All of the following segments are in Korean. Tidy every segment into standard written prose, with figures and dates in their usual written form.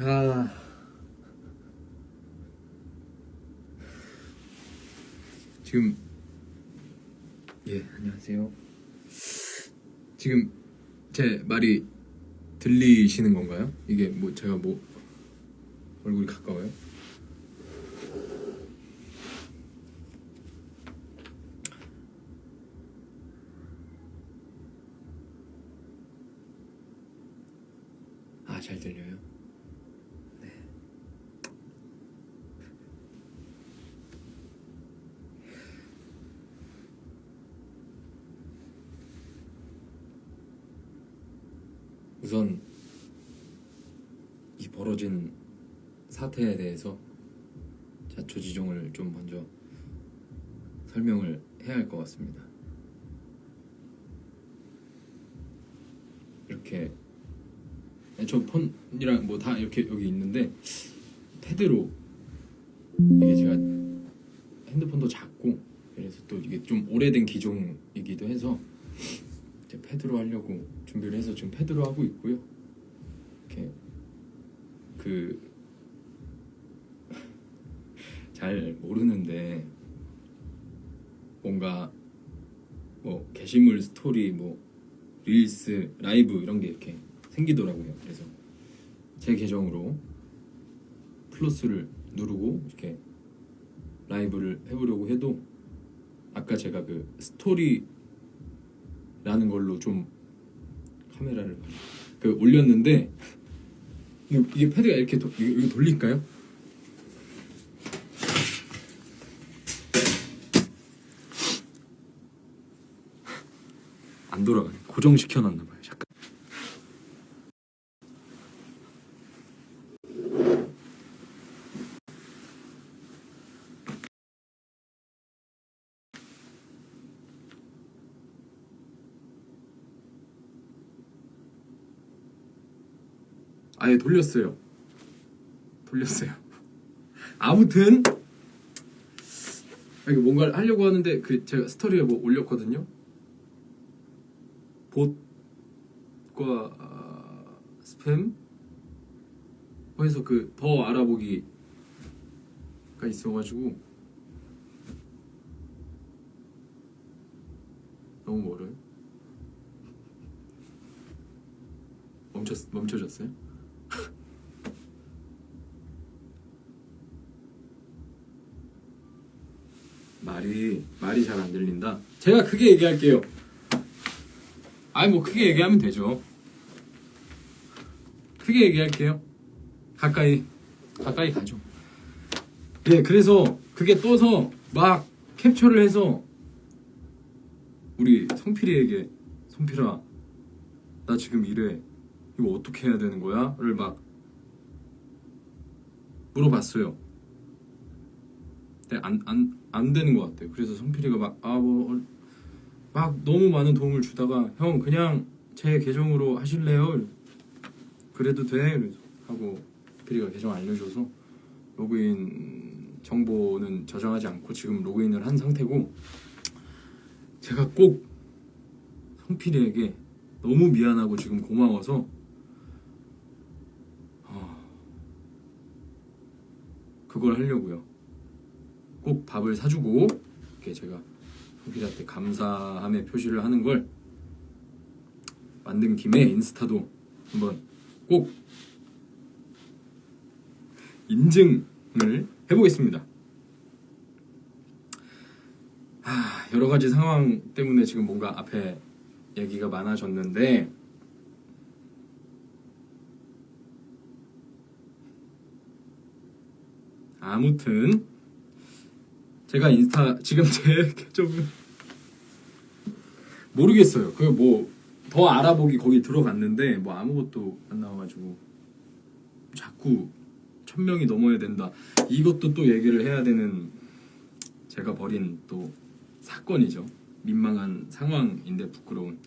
아, 지금 안녕하세요. 지금 제 말이 들리시는 건가요? 이게 뭐 제가 뭐 얼굴이 가까워요? 아, 잘 들려요? 네. 우선 이 벌어진 사태에 대해서 자초지종을 좀 먼저 설명을 해야 할 것 같습니다. 이렇게 저 폰이랑 뭐 다 이렇게 여기 있는데 패드로, 이게 제가 핸드폰도 작고 그래서 또 이게 좀 오래된 기종이기도 해서 이제 패드로 하려고 준비를 해서 지금 패드로 하고 있고요. 이렇게 잘 모르는데 뭔가 뭐 게시물 스토리, 뭐 릴스, 라이브 이런 게 이렇게 생기더라고요. 그래서 제 계정으로 플러스를 누르고 이렇게 라이브를 해보려고 해도 아까 제가 그 스토리라는 걸로 좀 카메라를 올렸는데 이게 패드가 이렇게 이거 돌릴까요? 안 돌아가네. 고정시켜놨나 봐요. 잠깐. 아예 돌렸어요. 아무튼 이게 뭔가를 하려고 하는데 제가 스토리에 뭐 올렸거든요. 봇과 스팸 해서 더 알아보기가 있어가지고 너무 멀어요. 멈춰졌어요? 말이 잘 안 들린다. 제가 크게 얘기할게요. 아니 뭐 크게 얘기하면 되죠. 크게 얘기할게요. 가까이 가죠. 예, 그래서 그게 떠서 막 캡처를 해서 우리 성필이에게, 성필아 나 지금 이래, 이거 어떻게 해야 되는 거야? 를 막 물어봤어요. 근데 안 되는 것 같아요. 그래서 성필이가 막 너무 많은 도움을 주다가 형 그냥 제 계정으로 하실래요? 그래도 돼? 그래서 하고 성필이가 계정 알려줘서 로그인 정보는 저장하지 않고 지금 로그인을 한 상태고, 제가 꼭 성필이에게 너무 미안하고 지금 고마워서 그걸 하려고요. 꼭 밥을 사주고 이렇게 제가 성필이한테 감사함의 표시를 하는 걸 만든 김에 인스타도 한번 꼭 인증을 해보겠습니다. 여러 가지 상황 때문에 지금 뭔가 앞에 얘기가 많아졌는데, 아무튼 제가 인스타 지금 제 계정은 모르겠어요. 뭐 더 알아보기 거기 들어갔는데 뭐 아무것도 안 나와가지고 자꾸 1000명이 넘어야 된다. 이것도 또 얘기를 해야 되는 제가 벌인 또 사건이죠. 민망한 상황인데 부끄러운.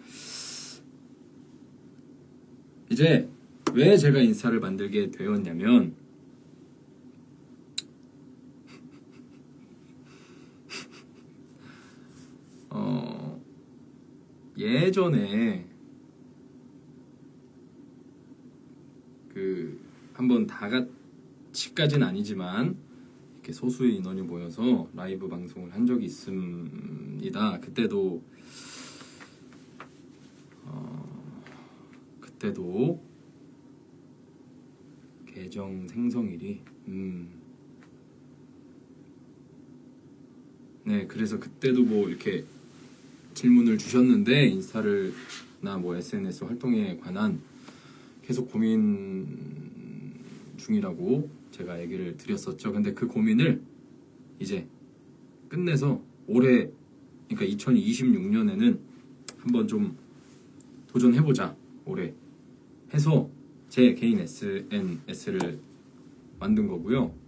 이제 왜 제가 인스타를 만들게 되었냐면 예전에 한번 다 같이까지는 아니지만 이렇게 소수의 인원이 모여서 라이브 방송을 한 적이 있습니다. 그때도 계정 생성일이 네, 그래서 그때도 뭐 이렇게 질문을 주셨는데 인스타를나 뭐 SNS 활동에 관한 계속 고민 중이라고 제가 얘기를 드렸었죠. 근데 그 고민을 이제 끝내서 올해, 그러니까 2026년에는 한번 좀 도전해보자 올해 해서 제 개인 SNS를 만든 거고요.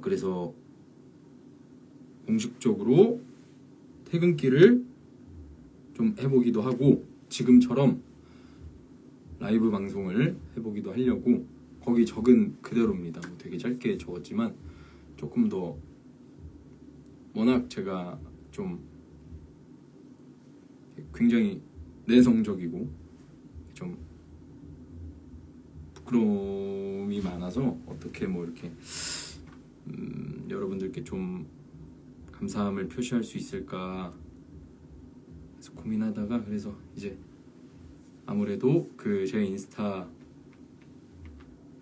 그래서 공식적으로 퇴근길을 좀 해보기도 하고 지금처럼 라이브 방송을 해보기도 하려고. 거기 적은 그대로입니다. 뭐 되게 짧게 적었지만 조금 더 워낙 제가 좀 굉장히 내성적이고 좀 부끄러움이 많아서 어떻게 뭐 이렇게 여러분들께 좀 감사함을 표시할 수 있을까 해서 고민하다가, 그래서 이제 아무래도 그 제 인스타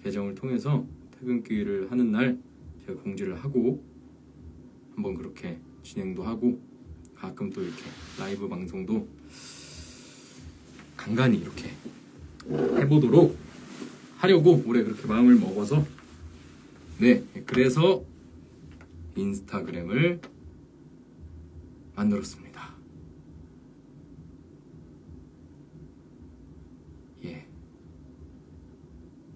계정을 통해서 퇴근길을 하는 날 제가 공지를 하고 한번 그렇게 진행도 하고 가끔 또 이렇게 라이브 방송도 간간히 이렇게 해보도록 하려고 올해 그렇게 마음을 먹어서, 네, 그래서 인스타그램을 만들었습니다. 예.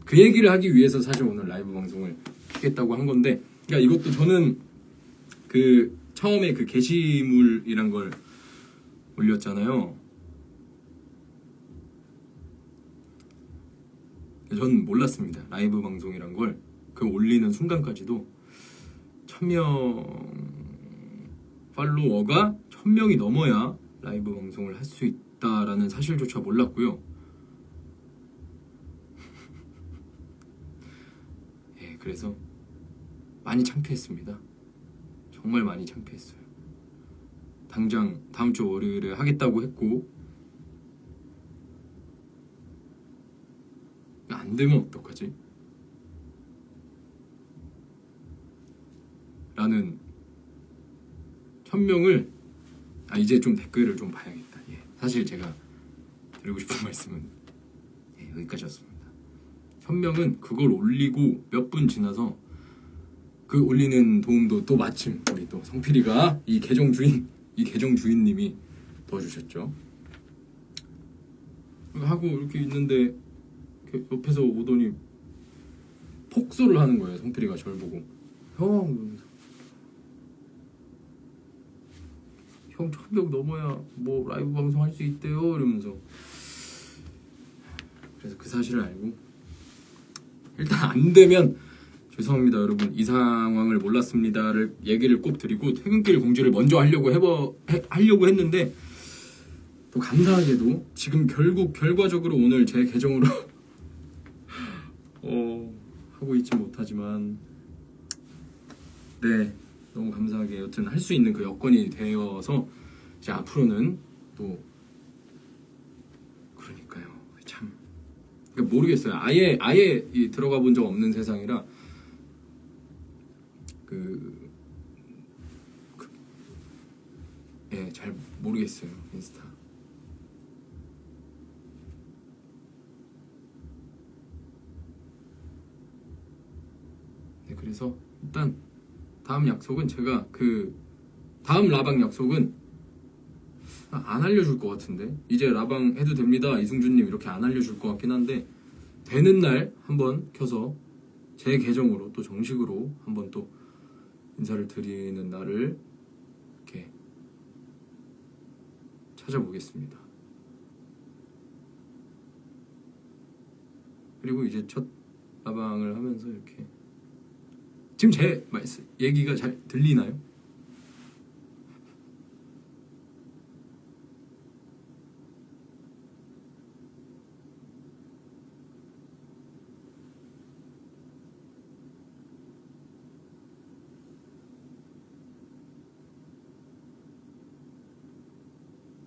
그 얘기를 하기 위해서 사실 오늘 라이브 방송을 하겠다고 한 건데, 그러니까 이것도 저는 그 처음에 그 게시물이란 걸 올렸잖아요. 전 몰랐습니다. 라이브 방송이란 걸. 그 올리는 순간까지도 1000명 팔로워가 1000명이 넘어야 라이브 방송을 할 수 있다라는 사실조차 몰랐고요. 예, 그래서 많이 창피했습니다. 정말 많이 창피했어요. 당장 다음 주 월요일에 하겠다고 했고 안 되면 어떡하지? 라는 1000명을 이제 좀 댓글을 좀 봐야겠다. 예, 사실 제가 드리고 싶은 말씀은 여기까지였습니다. 1000명은 그걸 올리고 몇 분 지나서 그 올리는 도움도 또 마침 우리 또 성필이가 이 계정 주인님이 도와주셨죠. 하고 이렇게 있는데 이렇게 옆에서 오더니 폭소를 하는 거예요. 성필이가 저를 보고 형 1000명 넘어야 뭐 라이브 방송 할 수 있대요 이러면서. 그래서 그 사실을 알고 일단 안 되면 죄송합니다 여러분, 이 상황을 몰랐습니다를 얘기를 꼭 드리고 퇴근길 공지를 먼저 하려고 했는데, 또 감사하게도 지금 결과적으로 오늘 제 계정으로 하고 있지 못하지만 네, 너무 감사하게 여튼 할 수 있는 그 여건이 되어서 이제 앞으로는 또 그러니까요. 참 그러니까 모르겠어요. 아예 들어가 본 적 없는 세상이라 잘 모르겠어요. 인스타. 네, 그래서 일단 다음 약속은 제가 그 다음 라방 약속은 안 알려줄 것 같은데, 이제 라방 해도 됩니다 이승준님 이렇게 안 알려줄 것 같긴 한데, 되는 날 한번 켜서 제 계정으로 또 정식으로 한번 또 인사를 드리는 날을 이렇게 찾아보겠습니다. 그리고 이제 첫 라방을 하면서 이렇게 지금 제 얘기가 잘 들리나요?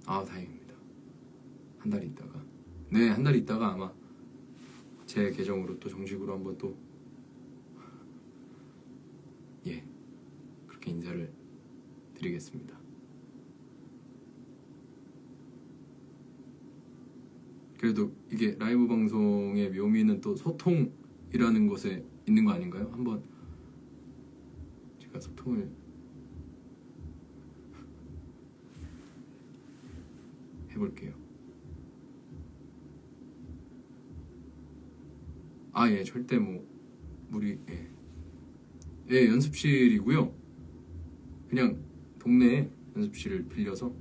아, 다행입니다. 한 달 있다가, 네, 한 달 있다가 아마 제 계정으로 또 정식으로 한번 또, 예, 그렇게 인사를 드리겠습니다. 그래도 이게 라이브 방송의 묘미는 또 소통이라는 것에 있는 거 아닌가요? 한번 제가 소통을 해볼게요. 아, 예, 절대 뭐 무리, 예, 예, 연습실이고요. 그냥 동네에 연습실을 빌려서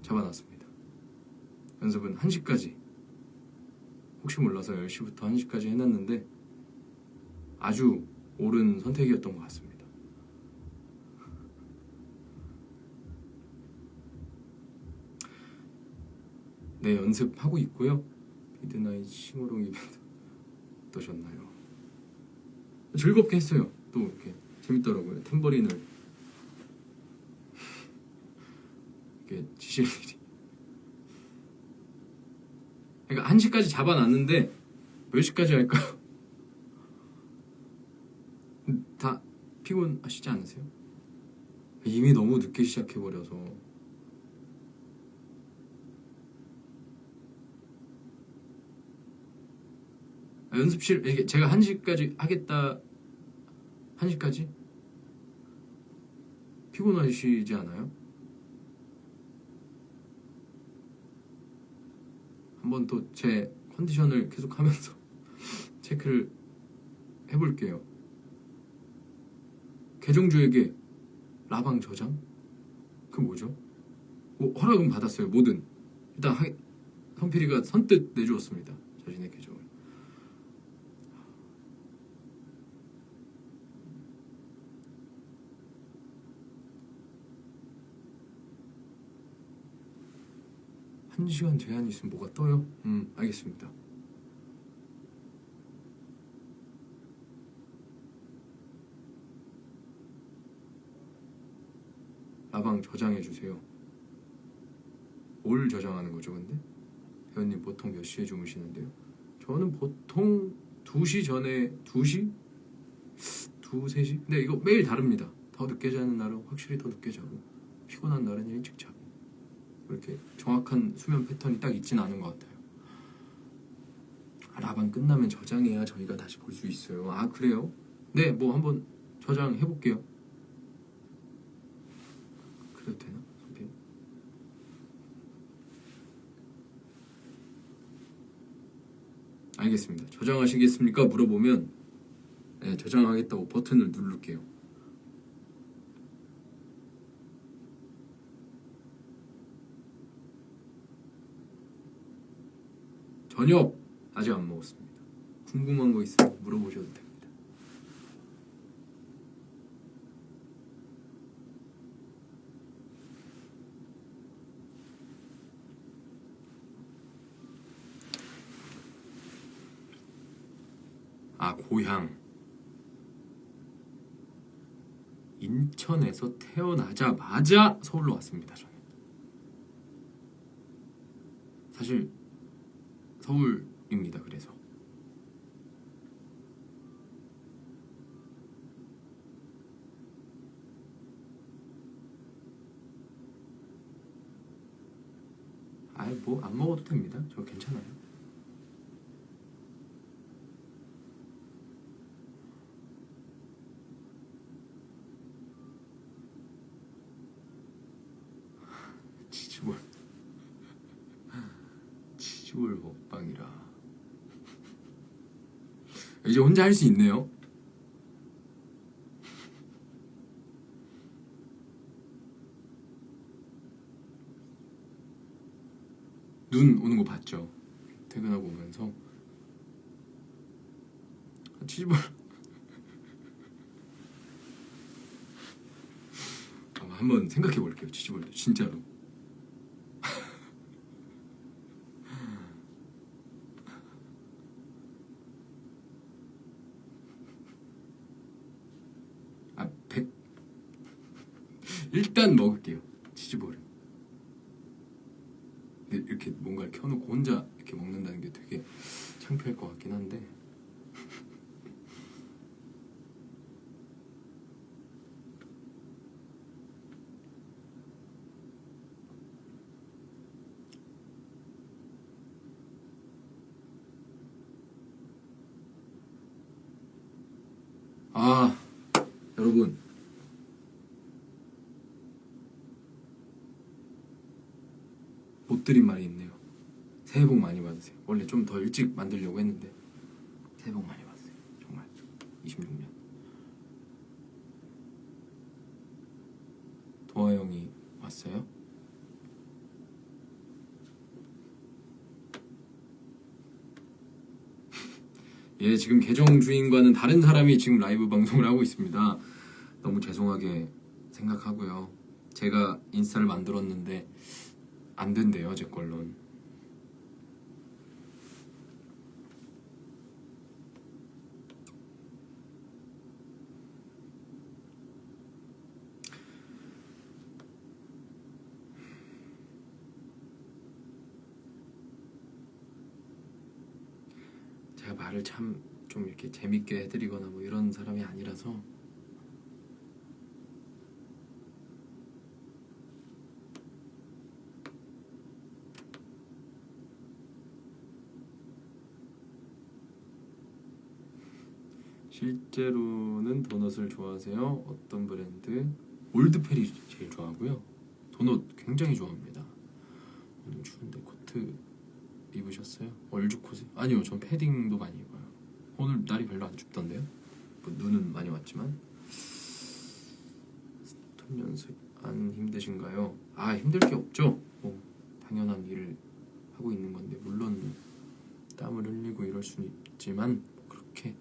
잡아놨습니다. 연습은 1시까지, 혹시 몰라서 10시부터 1시까지 해놨는데 아주 옳은 선택이었던 것 같습니다. 네, 연습하고 있고요. 미드나잇 싱어롱 이벤트 어떠셨나요? 즐겁게 했어요. 또 이렇게 재밌더라고요. 탬버린을 이렇게 치실 일이. 그러니까 1시까지 잡아놨는데 몇 시까지 할까요? 다 피곤하시지 않으세요? 이미 너무 늦게 시작해버려서. 연습실, 이게 제가 1시까지 하겠다, 1시까지? 피곤하시지 않아요? 한번 또 제 컨디션을 계속 하면서 체크를 해볼게요. 계정주에게 라방 저장? 그 뭐죠? 뭐 허락은 받았어요. 뭐든 일단 성필이가 선뜻 내주었습니다. 자신의 계정을. 한 시간 제한이 있으면 뭐가 떠요? 알겠습니다. 라방 저장해주세요. 뭘 저장하는 거죠, 근데? 회원님 보통 몇 시에 주무시는데요? 저는 보통 2시 전에, 2시? 2, 3시? 근데 이거 매일 다릅니다. 더 늦게 자는 날은 확실히 더 늦게 자고, 피곤한 날은 일찍 자고, 이렇게 정확한 수면 패턴이 딱 있진 않은 것 같아요. 라방 끝나면 저장해야 저희가 다시 볼 수 있어요. 아, 그래요? 네, 뭐 한번 저장해볼게요. 그래도 되나? 선배? 알겠습니다. 저장하시겠습니까? 물어보면 네, 저장하겠다고 버튼을 누를게요. 저녁 아직 안 먹었습니다. 궁금한 거 있으면 물어보셔도 됩니다. 아, 고향. 인천에서 태어나자마자 서울로 왔습니다. 저는 사실 서울입니다. 그래서 아이 뭐 안 먹어도 됩니다. 저 괜찮아요. 치즈볼 치즈볼 먹방이라 이제 혼자 할 수 있네요. 눈 오는 거 봤죠? 퇴근하고 오면서 치즈볼 한번 생각해 볼게요. 치즈볼도 진짜로. 아, 일단 먹을게요. 치즈볼을. 이렇게 뭔가를 켜놓고 혼자 이렇게 먹는다는 게 되게 창피할 것 같긴 한데 아 여러분 못 드린 말이 있네요. 새해 복 많이 받으세요. 원래 좀 더 일찍 만들려고 했는데 새해 복 많이 받으세요. 정말 26년 도아 형이 왔어요? 예, 지금 계정 주인과는 다른 사람이 지금 라이브 방송을 하고 있습니다. 너무 죄송하게 생각하고요. 제가 인스타를 만들었는데 안 된대요, 제 걸론. 제가 말을 참 좀 이렇게 재밌게 해드리거나 뭐 이런 사람이 아니라서 실제로는 도넛을 좋아하세요? 어떤 브랜드? 올드페리 제일 좋아하고요. 도넛 굉장히 좋아합니다. 오늘 추운데 코트 입으셨어요? 얼죽 코트? 아니요, 전 패딩도 많이 입어요. 오늘 날이 별로 안 춥던데요? 뭐 눈은 많이 왔지만. 스톤 연습 안 힘드신가요? 아, 힘들 게 없죠. 뭐 당연한 일을 하고 있는 건데 물론 땀을 흘리고 이럴 수는 있지만 그렇게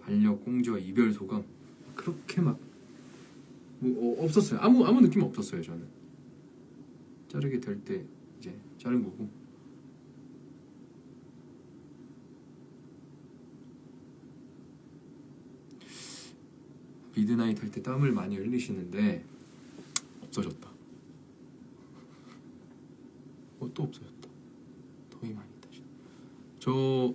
반려공주와 이별 소감 그렇게 막 뭐 없었어요. 아무 느낌 없었어요. 저는 자르게 될 때 이제 자른 거고. 미드나잇 할 때 땀을 많이 흘리시는데 없어졌다. 또 없어졌다. 더위 많이 타시. 저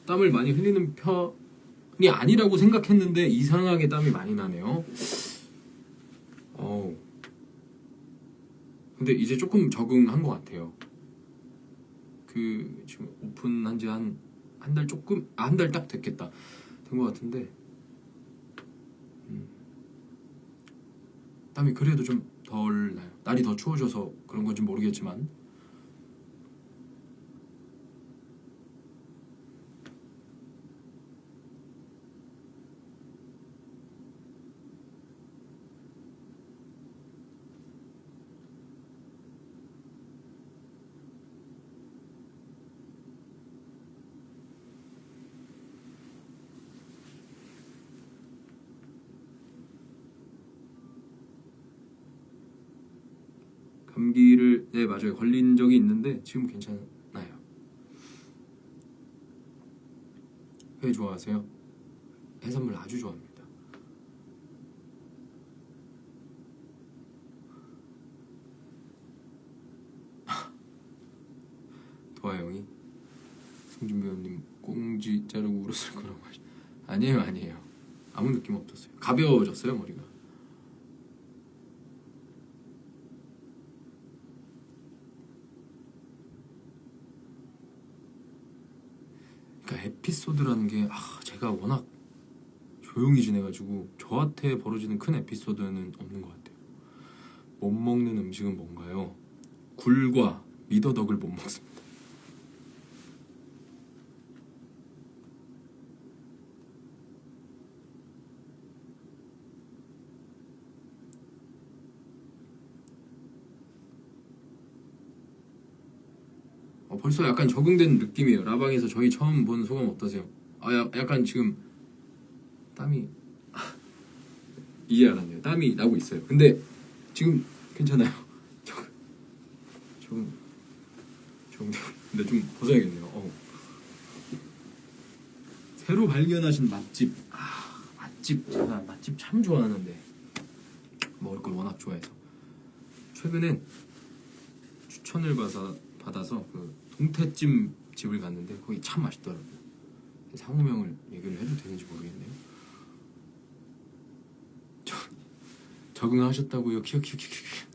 땀을 많이 흘리는 편이 아니라고 생각했는데 이상하게 땀이 많이 나네요. 근데 이제 조금 적응한 것 같아요. 그 지금 오픈한 지 한 달 조금 한 달 딱 됐겠다 된 것 같은데 땀이 그래도 좀 덜 나요. 날이 더 추워져서 그런 건지 모르겠지만 감기를 네 맞아요 걸린 적이 있는데 지금 괜찮아요. 회 좋아하세요? 해산물 아주 좋아합니다. 도아 형이 승준 배우님 꽁지 자르고 울었을 거라고 하시. 아니에요. 아무 느낌 없었어요. 가벼워졌어요 머리가. 그러니까 에피소드라는 게 제가 워낙 조용히 지내가지고 저한테 벌어지는 큰 에피소드는 없는 것 같아요. 못 먹는 음식은 뭔가요? 굴과 미더덕을 못 먹습니다. 벌써 약간 적응된 느낌이에요. 라방에서 저희 처음 본 소감 어떠세요? 약간 지금 땀이 이제 알았네요. 땀이 나고 있어요. 근데 지금 괜찮아요. 좀 근데 좀 벗어야겠네요. 새로 발견하신 맛집. 맛집, 제가 맛집 참 좋아하는데 먹을 걸 워낙 좋아해서 최근엔 추천을 받아서 그 동태찜 집을 갔는데 거기 참 맛있더라고요. 상호명을 얘기를 해도 되는지 모르겠네요. 적응하셨다고요? 키키키키.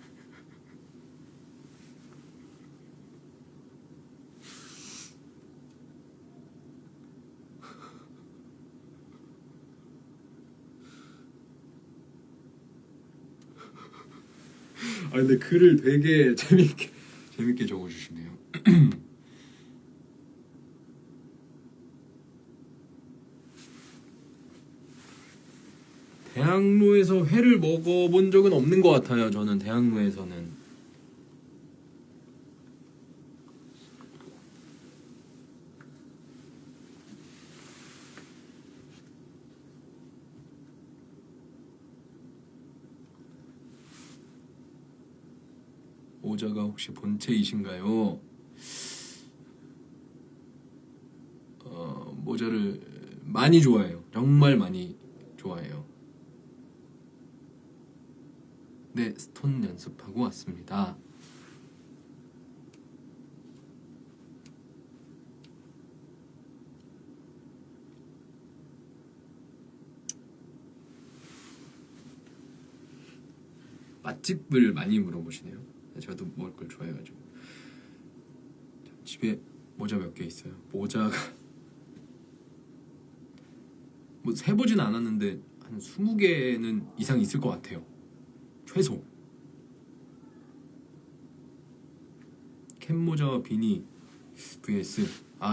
아 근데 글을 되게 재밌게 적어주시네요. 대학로에서 회를 먹어본 적은 없는 것 같아요. 저는 대학로에서는 모자가 혹시 본체이신가요? 모자를 많이 좋아해요. 정말 많이 좋아해요. 네, 스톤 연습하고 왔습니다. 맛집을 많이 물어보시네요. 저도 먹을 걸 좋아해가지고. 집에 모자 몇 개 있어요. 모자가 뭐 세보진 않았는데 한 20개는 이상 있을 것 같아요. 최소. 캡모자와 비니 vs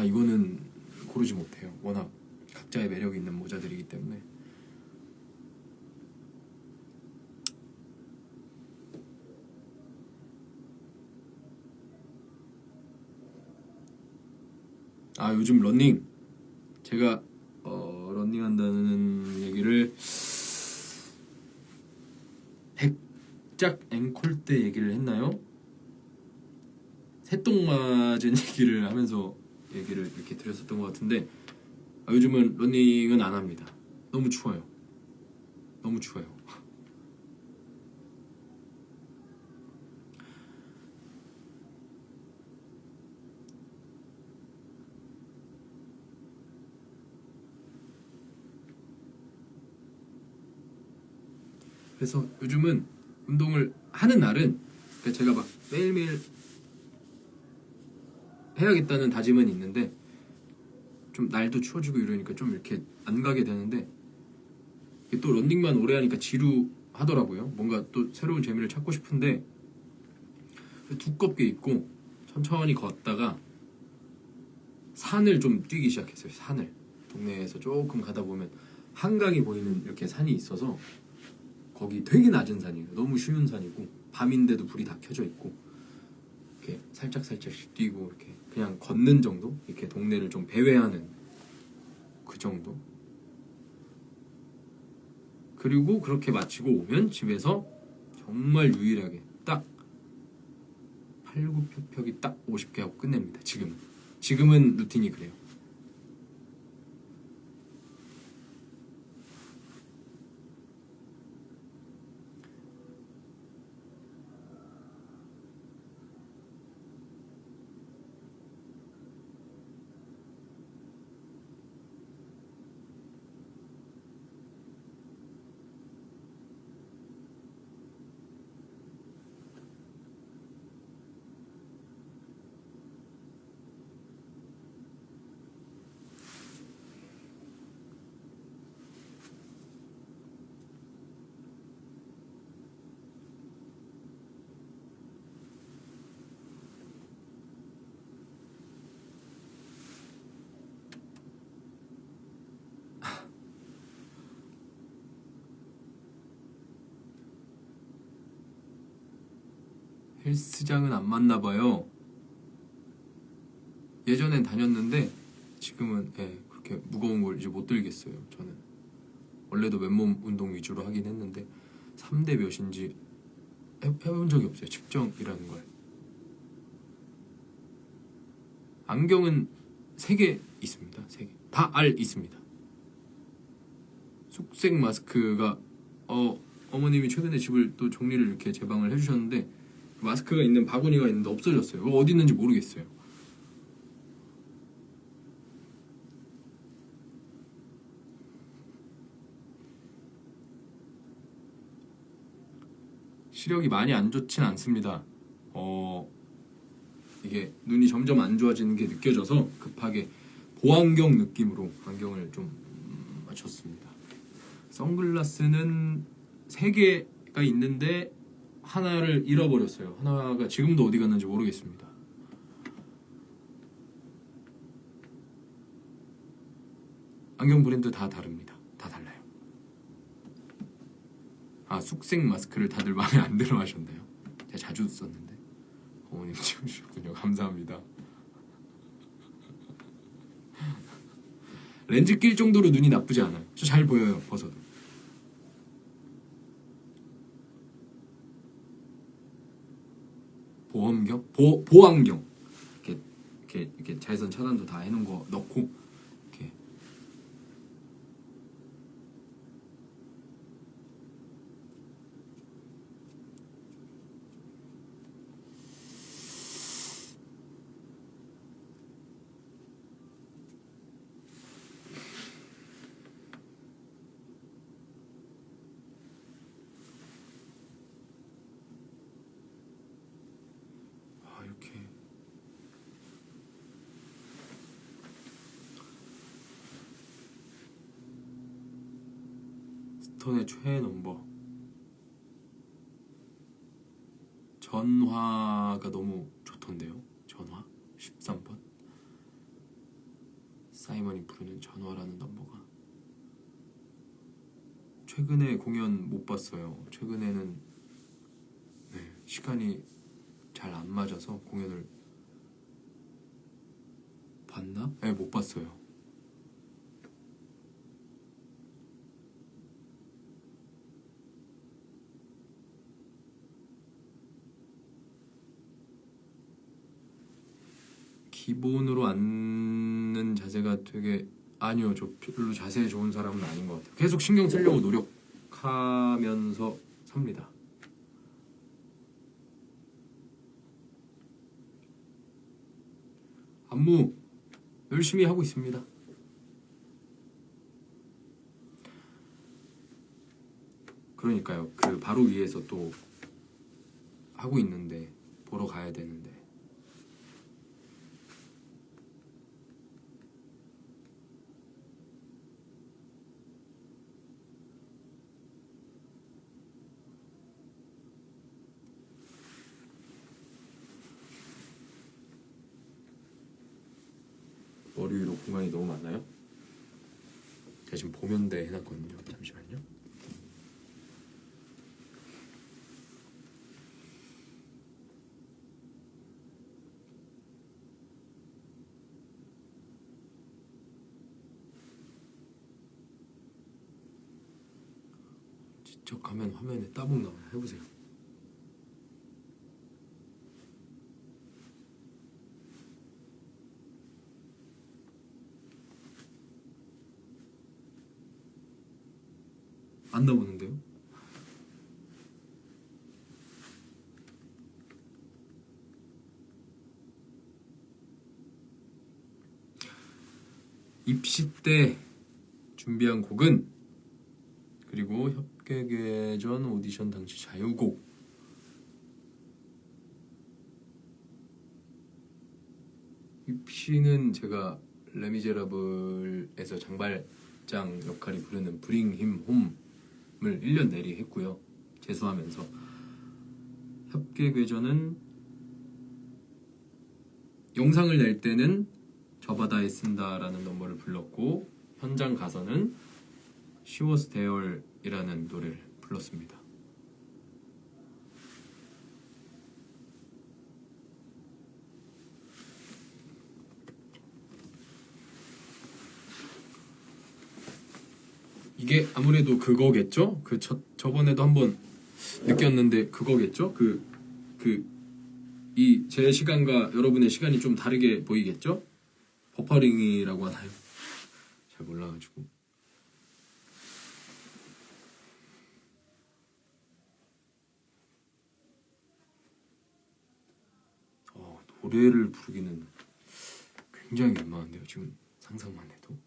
이거는 고르지 못해요. 워낙 각자의 매력이 있는 모자들이기 때문에. 요즘 러닝 제가 러닝한다는 얘기를 백작 앵콜 때 얘기를 했나요? 새똥 맞은 얘기를 하면서 얘기를 이렇게 드렸었던 것 같은데 요즘은 러닝은 안 합니다. 너무 추워요. 너무 추워요. 그래서 요즘은 운동을 하는 날은 제가 막 매일매일 해야겠다는 다짐은 있는데 좀 날도 추워지고 이러니까 좀 이렇게 안 가게 되는데 또 런닝만 오래 하니까 지루하더라고요. 뭔가 또 새로운 재미를 찾고 싶은데 두껍게 입고 천천히 걷다가 산을 좀 뛰기 시작했어요. 산을 동네에서 조금 가다 보면 한강이 보이는 이렇게 산이 있어서 거기 되게 낮은 산이에요. 너무 쉬운 산이고 밤인데도 불이 다 켜져 있고 이렇게 살짝살짝씩 뛰고 이렇게 그냥 걷는 정도? 이렇게 동네를 좀 배회하는 그 정도? 그리고 그렇게 마치고 오면 집에서 정말 유일하게 딱 팔굽혀펴기 딱 50개 하고 끝냅니다. 지금은 루틴이 그래요. 헬스장은 안 맞나 봐요. 예전엔 다녔는데 지금은 그렇게 무거운 걸 이제 못 들겠어요. 저는 원래도 맨몸 운동 위주로 하긴 했는데 3대 몇인지 해본 적이 없어요. 측정이라는 걸. 안경은 3개 있습니다. 3개 다 알 있습니다. 쑥색 마스크가 어머님이 최근에 집을 또 정리를 이렇게 제방을 해주셨는데 마스크가 있는 바구니가 있는데 없어졌어요. 어디 있는지 모르겠어요. 시력이 많이 안 좋진 않습니다. 이게 눈이 점점 안 좋아지는 게 느껴져서 급하게 보안경 느낌으로 안경을 좀 맞췄습니다. 선글라스는 3개가 있는데 하나를 잃어버렸어요. 하나가 지금도 어디 갔는지 모르겠습니다. 안경 브랜드 다 다릅니다. 다 달라요. 쑥색 마스크를 다들 마음에 안 들어 하셨나요? 제가 자주 썼는데. 어머님 찍으셨군요. 감사합니다. 렌즈 낄 정도로 눈이 나쁘지 않아요. 저 잘 보여요. 벗어도. 보험경? 보안경. 이렇게 자외선 차단도 다 해놓은 거 넣고 이렇게. 이렇게 스톤의 최애 넘버 전화가 너무 좋던데요. 전화 13번 사이먼이 부르는 전화라는 넘버가. 최근에 공연 못 봤어요. 최근에는 시간이 잘 안 맞아서 공연을 봤나? 네, 못 봤어요. 기본으로 앉는 자세가 되게 아니요. 저 별로 자세 좋은 사람은 아닌 것 같아요. 계속 신경 쓰려고 노력하면서 삽니다. 안무 열심히 하고 있습니다. 그러니까요. 그 바로 위에서 또 하고 있는데 보러 가야 되는데. 머리 위로 공간이 너무 많나요? 제가 지금 보면대 해놨거든요. 잠시만요. 지적하면 화면에 따봉 나와요. 해보세요. 안 나오는데요? 입시 때 준비한 곡은 그리고 협객외전 오디션 당시 자유곡. 입시는 제가 레미제라블에서 장발장 역할이 부르는 Bring Him Home을 1년 내리 했고요. 재수하면서. 협객외전은 영상을 낼 때는 저 바다에 쓴다라는 넘버를 불렀고 현장 가서는 She Was There이라는 노래를 불렀습니다. 이게 아무래도 그거겠죠? 저번에도 한번 느꼈는데 그거겠죠? 이 제 시간과 여러분의 시간이 좀 다르게 보이겠죠? 버퍼링이라고 하나요? 잘 몰라가지고. 노래를 부르기는 굉장히 민망한데요. 지금 상상만 해도.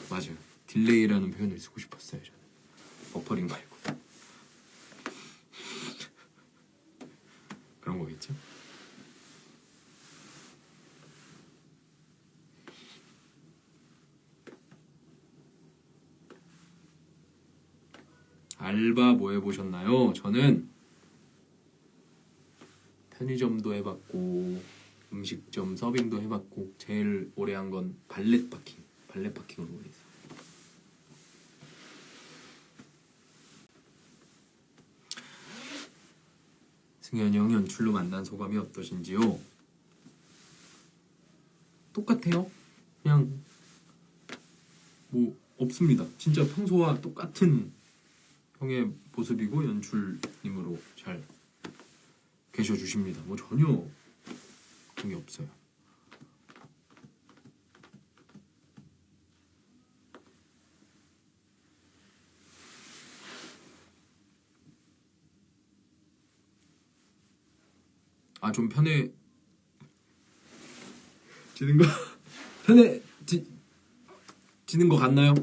맞아요. 딜레이라는 표현을 쓰고 싶었어요. 저는 버퍼링 말고 그런 거겠죠? 알바 뭐 해보셨나요? 저는 편의점도 해봤고 음식점 서빙도 해봤고 제일 오래 한 건 발렛 파킹으로 오래 했어요. 승현이 형 연출로 만난 소감이 어떠신지요? 똑같아요. 그냥 뭐 없습니다. 진짜 평소와 똑같은 형의 모습이고 연출님으로 잘 계셔주십니다. 뭐 전혀 그런 게 없어요. 아, 좀 편해지는 거 편해지는 거 같나요?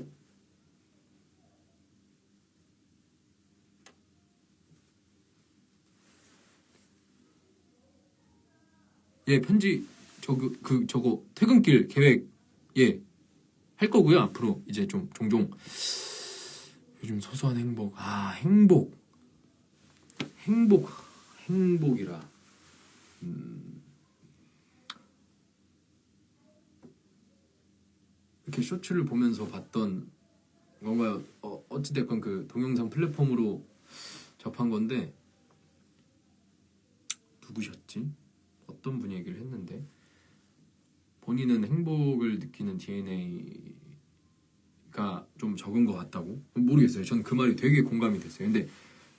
예, 편지 저거 퇴근길 계획 예 할 거고요. 앞으로 이제 좀 종종 요즘 소소한 행복이라 이렇게 쇼츠를 보면서 봤던 뭔가 어찌됐건 그 동영상 플랫폼으로 접한 건데 누구셨지? 어떤 분이 얘기를 했는데 본인은 행복을 느끼는 DNA가 좀 적은 것 같다고? 모르겠어요. 전 그 말이 되게 공감이 됐어요. 근데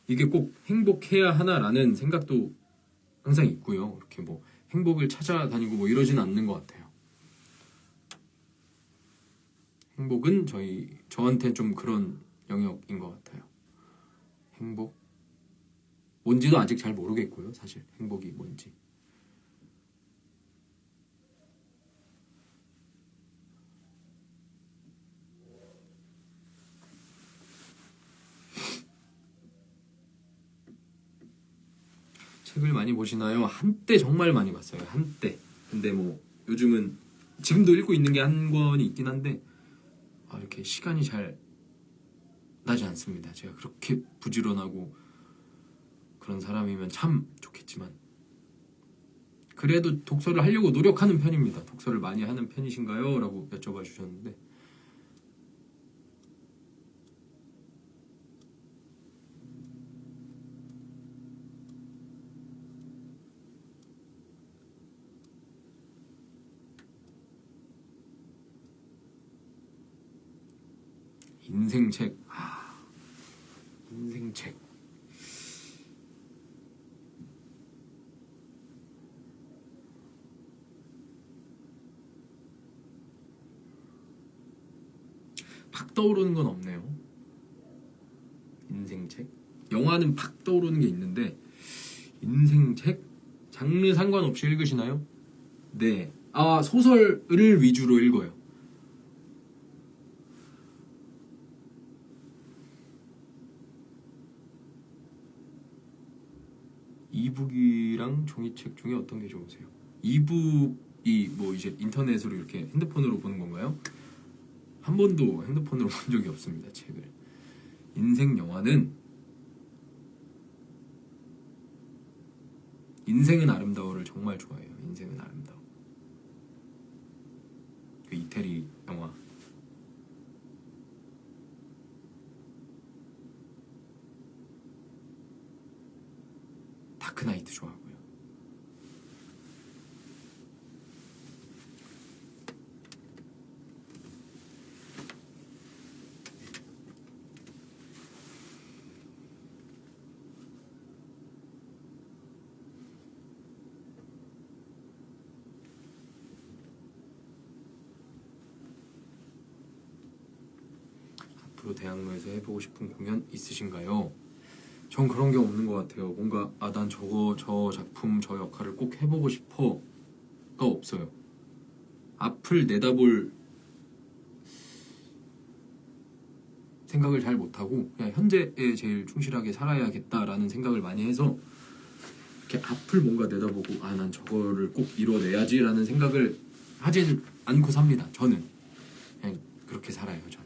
이게 꼭 행복해야 하나라는 생각도 항상 있고요. 이렇게 뭐 행복을 찾아다니고 뭐 이러진 않는 것 같아요. 행복은 저한테 좀 그런 영역인 것 같아요. 행복? 뭔지도 아직 잘 모르겠고요. 사실 행복이 뭔지. 책을 많이 보시나요? 한때 정말 많이 봤어요. 한때. 근데 뭐 요즘은 지금도 읽고 있는 게 한 권이 있긴 한데 이렇게 시간이 잘 나지 않습니다. 제가 그렇게 부지런하고 그런 사람이면 참 좋겠지만 그래도 독서를 하려고 노력하는 편입니다. 독서를 많이 하는 편이신가요? 라고 여쭤봐 주셨는데 인생책 인생책 팍 떠오르는 건 없네요. 인생책 영화는 팍 떠오르는 게 있는데 인생책 장르 상관없이 읽으시나요? 네. 소설을 위주로 읽어요. 이북이랑 종이책 중에 어떤 게 좋으세요? 이북이 뭐 이제 인터넷으로 이렇게 핸드폰으로 보는 건가요? 한 번도 핸드폰으로 본 적이 없습니다. 책을. 인생 영화는 인생은 아름다워를 정말 좋아해요. 인생은 아름다워. 그 이태리 영화. 다크나이트 좋아하고요. 앞으로 대학로에서 해보고 싶은 공연 있으신가요? 전 그런 게 없는 것 같아요. 뭔가 난 저 작품 저 역할을 꼭 해보고 싶어가 없어요. 앞을 내다볼 생각을 잘 못하고 그냥 현재에 제일 충실하게 살아야겠다라는 생각을 많이 해서 이렇게 앞을 뭔가 내다보고 난 저거를 꼭 이뤄내야지라는 생각을 하진 않고 삽니다. 저는 그냥 그렇게 살아요. 저는.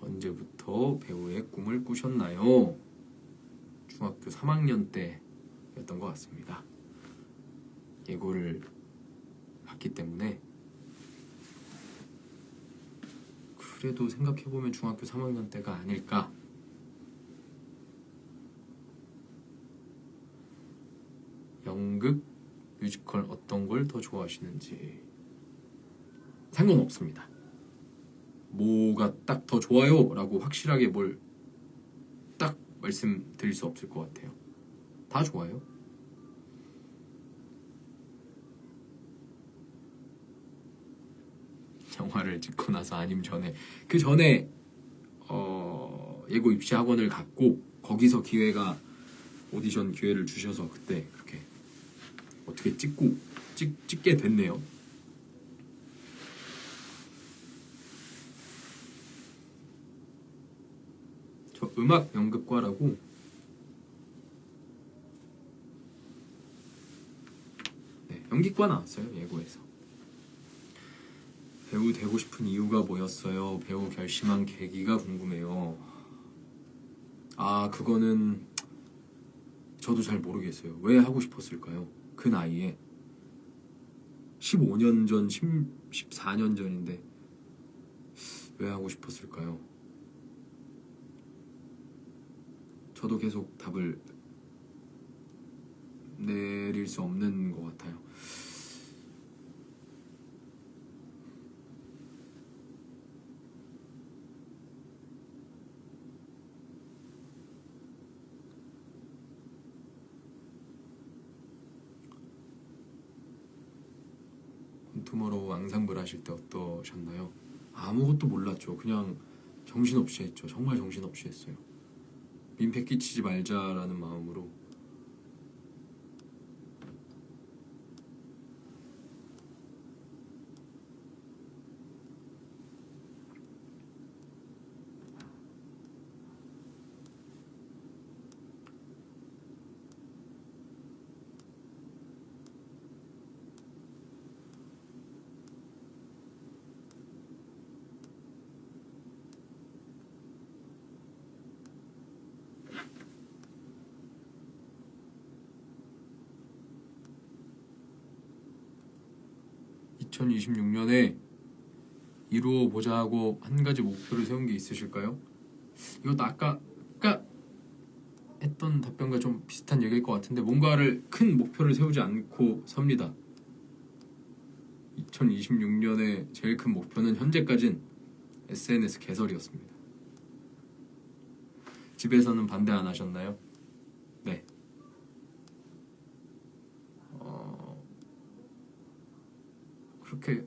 언제부터 배우의 꿈을 꾸셨나요? 중학교 3학년 때였던 것 같습니다. 예고를 봤기 때문에 그래도 생각해보면 중학교 3학년 때가 아닐까. 연극, 뮤지컬 어떤 걸 더 좋아하시는지 상관없습니다. 뭐가 딱 더 좋아요 라고 확실하게 뭘 딱 말씀드릴 수 없을 것 같아요. 다 좋아요. 영화를 찍고 나서 아니면 전에 그 전에 예고 입시 학원을 갔고 거기서 오디션 기회를 주셔서 그때 그렇게 어떻게 찍게 됐네요. 저 음악 연극과라고 연기과 나왔어요. 예고에서. 배우 되고 싶은 이유가 뭐였어요? 배우 결심한 계기가 궁금해요. 그거는 저도 잘 모르겠어요. 왜 하고 싶었을까요? 그 나이에 15년 전, 14년 전인데 왜 하고 싶었을까요? 저도 계속 답을 내릴 수 없는 것 같아요. 투모로우 앙상블 하실 때 어떠셨나요? 아무것도 몰랐죠. 그냥 정신없이 했죠. 정말 정신없이 했어요. 민폐 끼치지 말자라는 마음으로. (2026년에) 이루어 보자 하고 한 가지 목표를 세운 게 있으실까요? 이것도 아까 했던 답변과 좀 비슷한 얘기일 것 같은데 뭔가를 큰 목표를 세우지 않고 삽니다. 2026년에 제일 큰 목표는 현재까진 SNS 개설이었습니다. 집에서는 반대 안 하셨나요? 네. 그렇게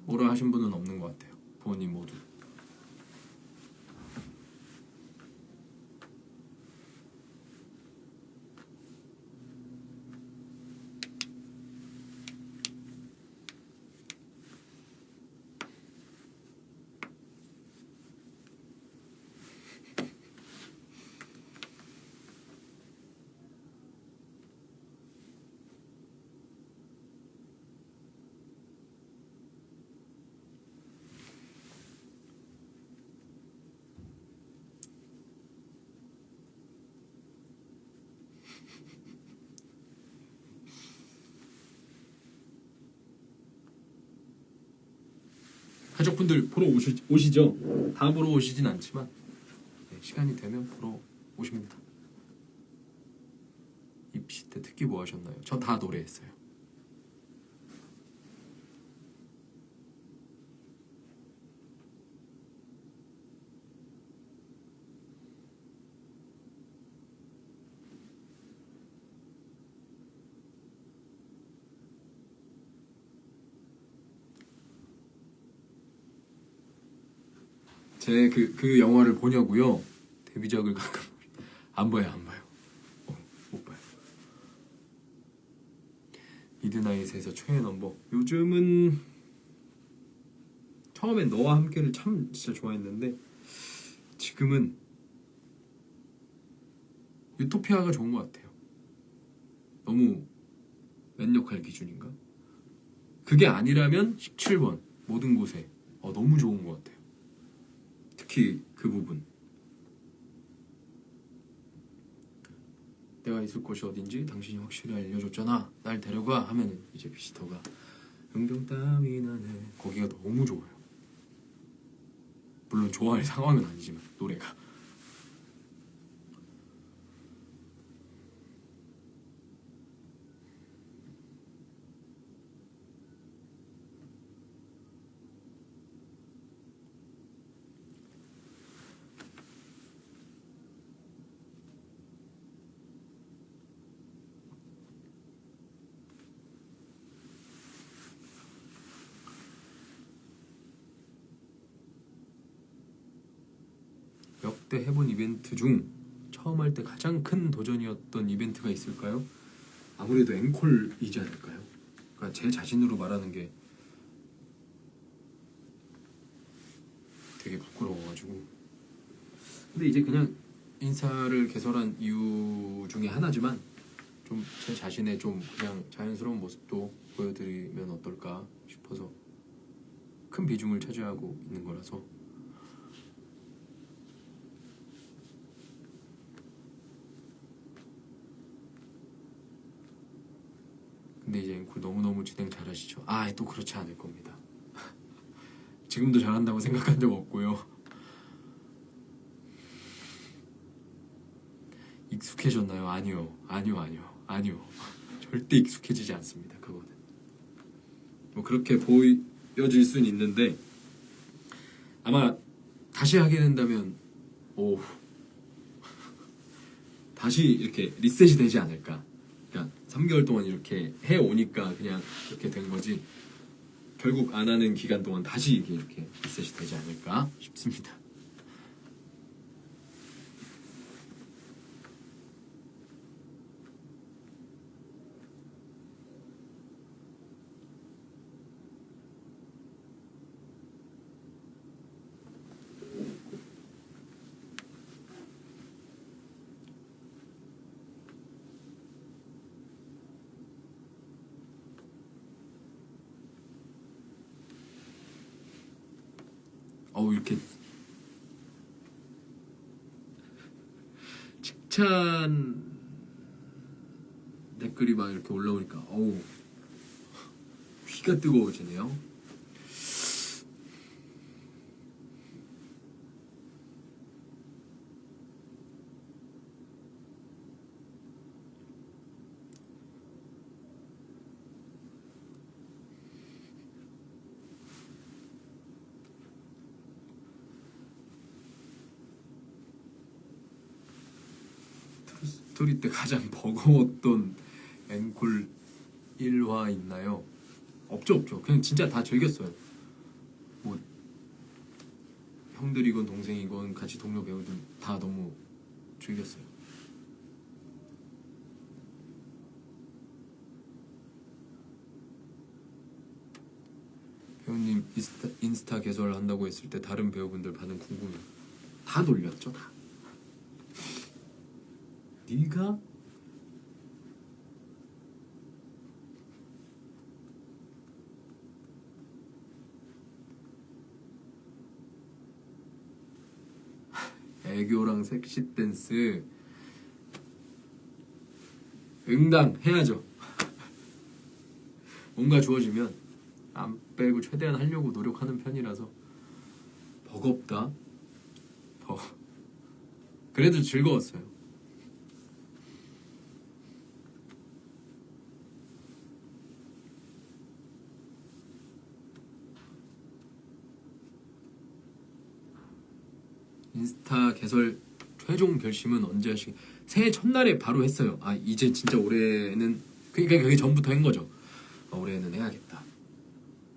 뭐라 하신 분은 없는 것 같아요. 부모님 모두. 가족분들 보러 오시죠? 다 보러 오시진 않지만 시간이 되면 보러 오십니다. 입시 때 특히. 특히 뭐 하셨나요? 저 다 노래했어요. 제 그 영화를 보냐고요? 데뷔작을 가끔 안 봐요. 못 봐요. 미드나잇에서 최애 넘버. 요즘은 처음엔 너와 함께를 참 진짜 좋아했는데 지금은 유토피아가 좋은 것 같아요. 너무 맨 역할 기준인가? 그게 아니라면 17번 모든 곳에 너무 좋은 것 같아요. 특히 그 부분. 내가 있을 곳이 어딘지 당신이 확실히 알려줬잖아. 날 데려가 하면은 이제 비스터가 용병 따위 나네. 거기가 너무 좋아요. 물론 좋아할 상황은 아니지만 노래가. 역대 해본 이벤트 중 처음 할 때 가장 큰 도전이었던 이벤트가 있을까요? 아무래도 앵콜이지 않을까요? 그러니까 제 자신으로 말하는 게 되게 부끄러워가지고. 근데 이제 그냥 인스타를 개설한 이유 중에 하나지만 좀 제 자신의 좀 그냥 자연스러운 모습도 보여드리면 어떨까 싶어서 큰 비중을 차지하고 있는 거라서. 근데 이제 앵콜 너무너무 진행 잘하시죠? 또 그렇지 않을 겁니다. 지금도 잘한다고 생각한 적 없고요. 익숙해졌나요? 아니요. 절대 익숙해지지 않습니다. 그거는 뭐 그렇게 보여질 순 있는데 아마 다시 하게 된다면 다시 이렇게 리셋이 되지 않을까. 그러니까 3개월 동안 이렇게 해오니까 그냥 이렇게 된 거지, 결국 안 하는 기간 동안 다시 이렇게 리셋이 되지 않을까 싶습니다. 이렇게 칭찬 댓글이 막 이렇게 올라오니까 귀가 뜨거워지네요. 스토리 때 가장 버거웠던 앵콜 1화 있나요? 없죠. 그냥 진짜 다 즐겼어요. 뭐 형들이건 동생이건 같이 동료 배우들 다 너무 즐겼어요. 배우님 인스타 개설한다고 했을 때 다른 배우분들 반응 궁금해요. 다 돌렸죠, 다. 네가 애교랑 섹시 댄스 응당 해야죠. 뭔가 주어지면 안 빼고 최대한 하려고 노력하는 편이라서. 버겁다. 그래도 즐거웠어요. 인스타 개설 최종 결심은 언제 하시? 새해 첫날에 바로 했어요. 아 이제 진짜 올해는 그러니까 그게 전부터 한 거죠. 올해는 해야겠다.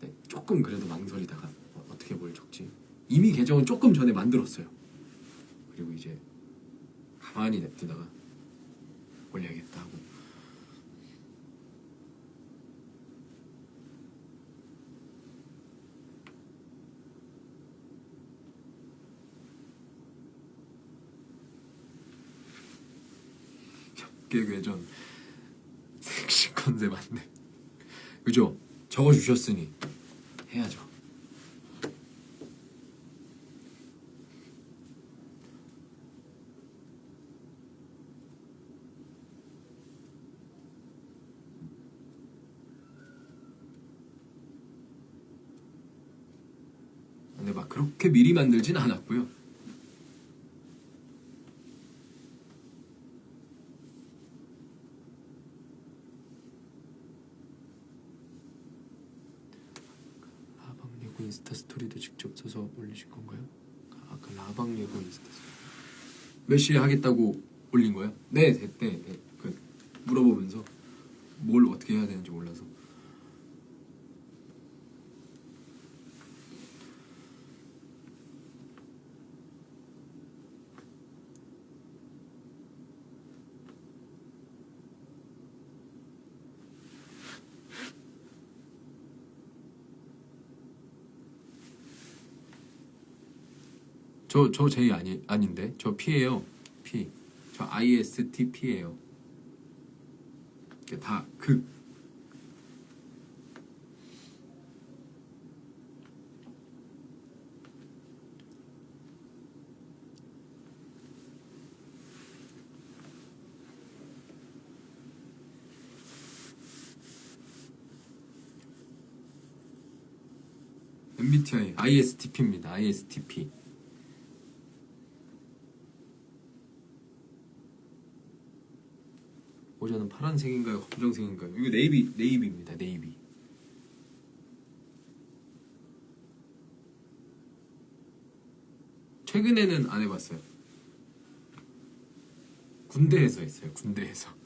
네, 조금 그래도 망설이다가 어떻게 뭘 적지? 이미 계정은 조금 전에 만들었어요. 그리고 이제 가만히 냅두다가 올려야겠다 하고. 개괴전 섹시 컨셉 맞네. 그죠? 적어주셨으니 해야죠. 근데 막 그렇게 미리 만들진 않았고요. 라방 예고 인스타 스토리도 직접 써서 올리신 건가요? 아까 라방 예고 인스타 스토리 몇 시에 하겠다고 올린 거예요? 네, 네. 그 물어보면서 뭘 어떻게 해야 되는지 몰라서. 저 제이 아닌데 저 P예요. P. 저 ISTP예요. 다 극. MBTI ISTP입니다. ISTP. 모자는 파란색인가요? 검정색인가요? 이거 네이비입니다. 네이비. 최근에는 안 해봤어요. 군대에서 했어요. 군대에서.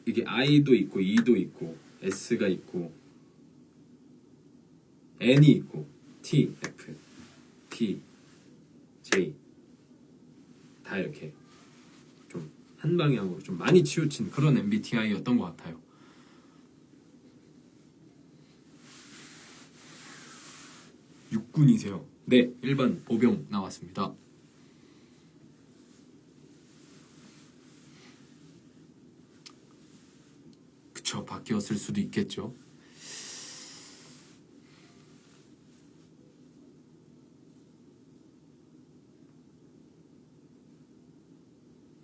이게 I도 있고 E도 있고 S가 있고 N이 있고 T, F, T, J 다 이렇게 좀 한 방향으로 좀 많이 치우친 그런 MBTI였던 것 같아요. 육군이세요? 네, 일반 보병 나왔습니다. 그쵸, 바뀌었을 수도 있겠죠.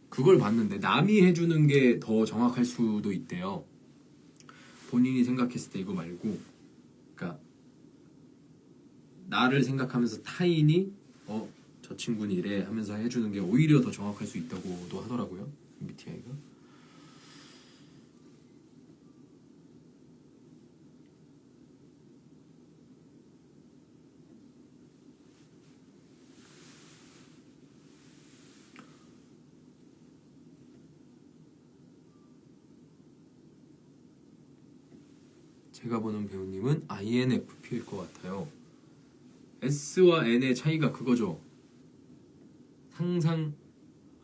그걸 봤는데 남이 해주는 게 더 정확할 수도 있대요. 본인이 생각했을 때 이거 말고, 그러니까 나를 생각하면서 타인이 저 친구는 이래 하면서 해주는 게 오히려 더 정확할 수 있다고도 하더라고요. MBTI가. 제가 보는 배우님은 INFP일 것 같아요. S와 N의 차이가 그거죠.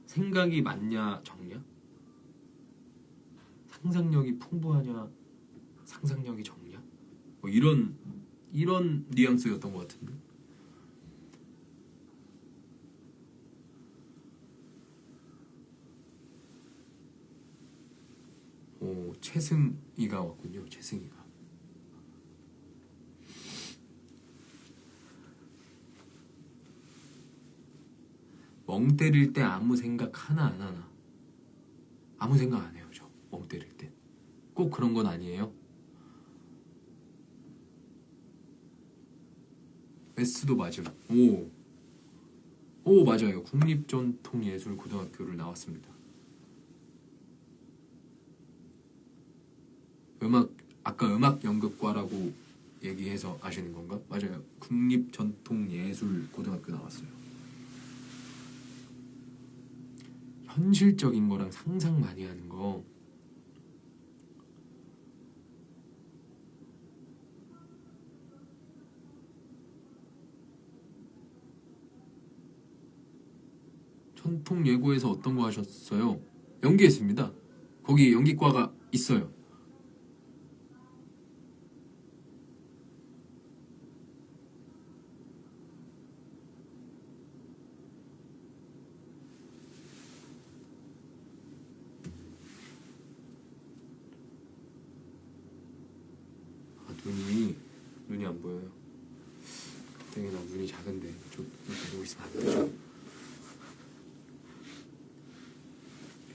생각이 많냐 적냐? 상상력이 풍부하냐 상상력이 적냐? 뭐 이런 뉘앙스였던 것 같은데. 최승희가 왔군요. 최승희가. 멍 때릴 때 아무 생각 하나 안 하나? 아무 생각 안 해요. 저 멍 때릴 때. 꼭 그런 건 아니에요. S도 맞음. 오 맞아요. 국립전통예술고등학교를 나왔습니다. 아까 음악 연극과라고 얘기해서 아시는 건가? 맞아요. 국립전통예술고등학교 나왔어요. 현실적인 거랑 상상 많이 하는 거. 전통예고에서 어떤 거 하셨어요? 연기했습니다. 거기 연기과가 있어요. 눈이 안 보여요. 되게 나 눈이 작은데 좀 보고 있으면 안 되죠.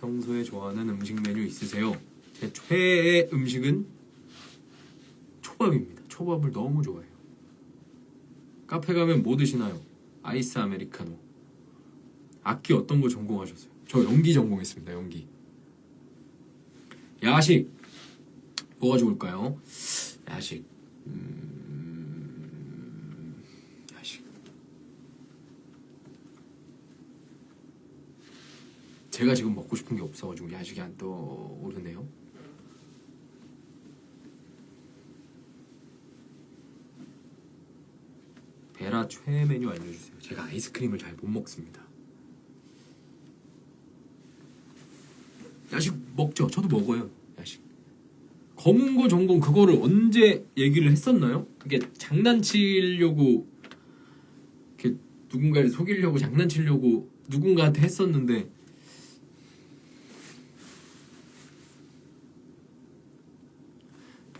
평소에 좋아하는 음식 메뉴 있으세요? 제 최애 음식은 초밥입니다. 초밥을 너무 좋아해요. 카페 가면 뭐 드시나요? 아이스 아메리카노. 악기 어떤 거 전공하셨어요? 저 연기 전공했습니다. 연기. 야식 뭐가 좋을까요? 야식. 야식. 제가 지금 먹고 싶은 게 없어가지고 야식이 안 떠오르네요. 베라 최애 메뉴 알려주세요. 제가 아이스크림을 잘 못 먹습니다. 야식 먹죠. 저도 먹어요. 야식. 검은 거 전공 그거를 언제 얘기를 했었나요? 그게 장난치려고 이렇게 누군가를 속이려고 장난치려고 누군가한테 했었는데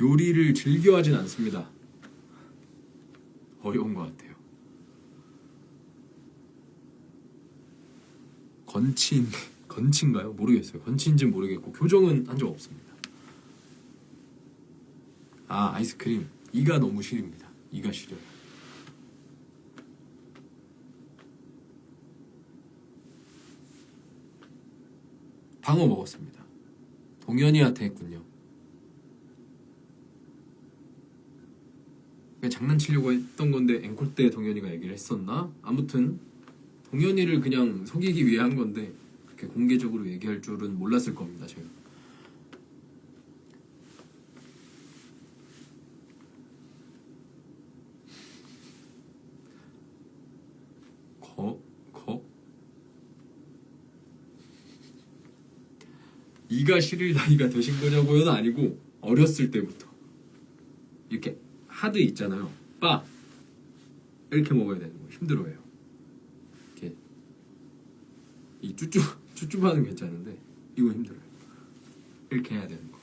요리를 즐겨하진 않습니다. 어려운 것 같아요. 건치인가요? 모르겠어요. 건치인지는 모르겠고 교정은 한 적 없습니다. 아, 아이스크림. 이가 너무 시립니다. 이가 시려요. 방어 먹었습니다. 동현이한테 했군요. 그냥 장난치려고 했던 건데 앵콜 때 동현이가 얘기를 했었나? 아무튼 동현이를 그냥 속이기 위해 한 건데 그렇게 공개적으로 얘기할 줄은 몰랐을 겁니다. 제가. 이가 시릴 나이가 되신 거냐고요는 아니고 어렸을 때부터 이렇게 하드 있잖아요. 빠 이렇게 먹어야 되는 거 힘들어요. 이렇게 이 쭈쭈바는 괜찮은데 이거 힘들어요. 이렇게 해야 되는 거.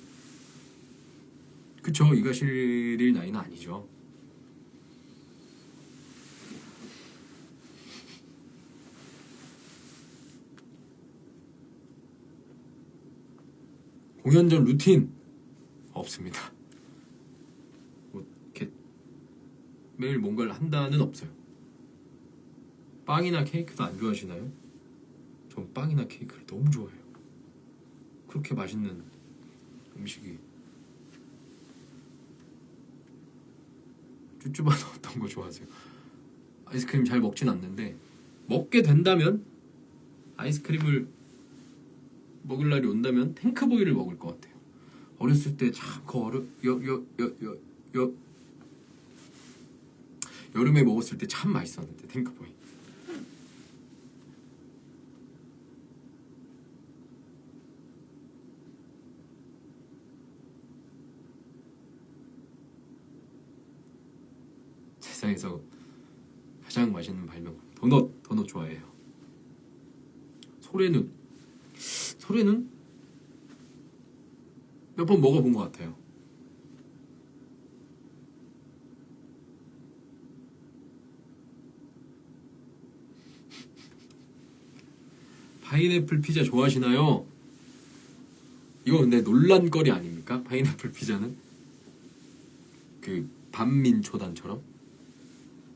그쵸? 이가 시릴 나이는 아니죠. 공연 전 루틴 없습니다. 뭐 이렇게 매일 뭔가를 한다는 없어요. 빵이나 케이크도 안 좋아하시나요? 전 빵이나 케이크를 너무 좋아해요. 그렇게 맛있는 음식이. 쭈쭈바는 어떤 거 좋아하세요? 아이스크림 잘 먹진 않는데 먹게 된다면 아이스크림을 먹을 날이 온다면 탱크보이를 먹을 것 같아요. 어렸을 때 참 여름에 먹었을 때 참 맛있었는데 탱크보이. 세상에서 가장 맛있는 발명품 도넛 좋아해요. 소래는 몇 번 먹어본 것 같아요. 파인애플 피자 좋아하시나요? 이거 근데 논란거리 아닙니까? 파인애플 피자는 그 반민초단처럼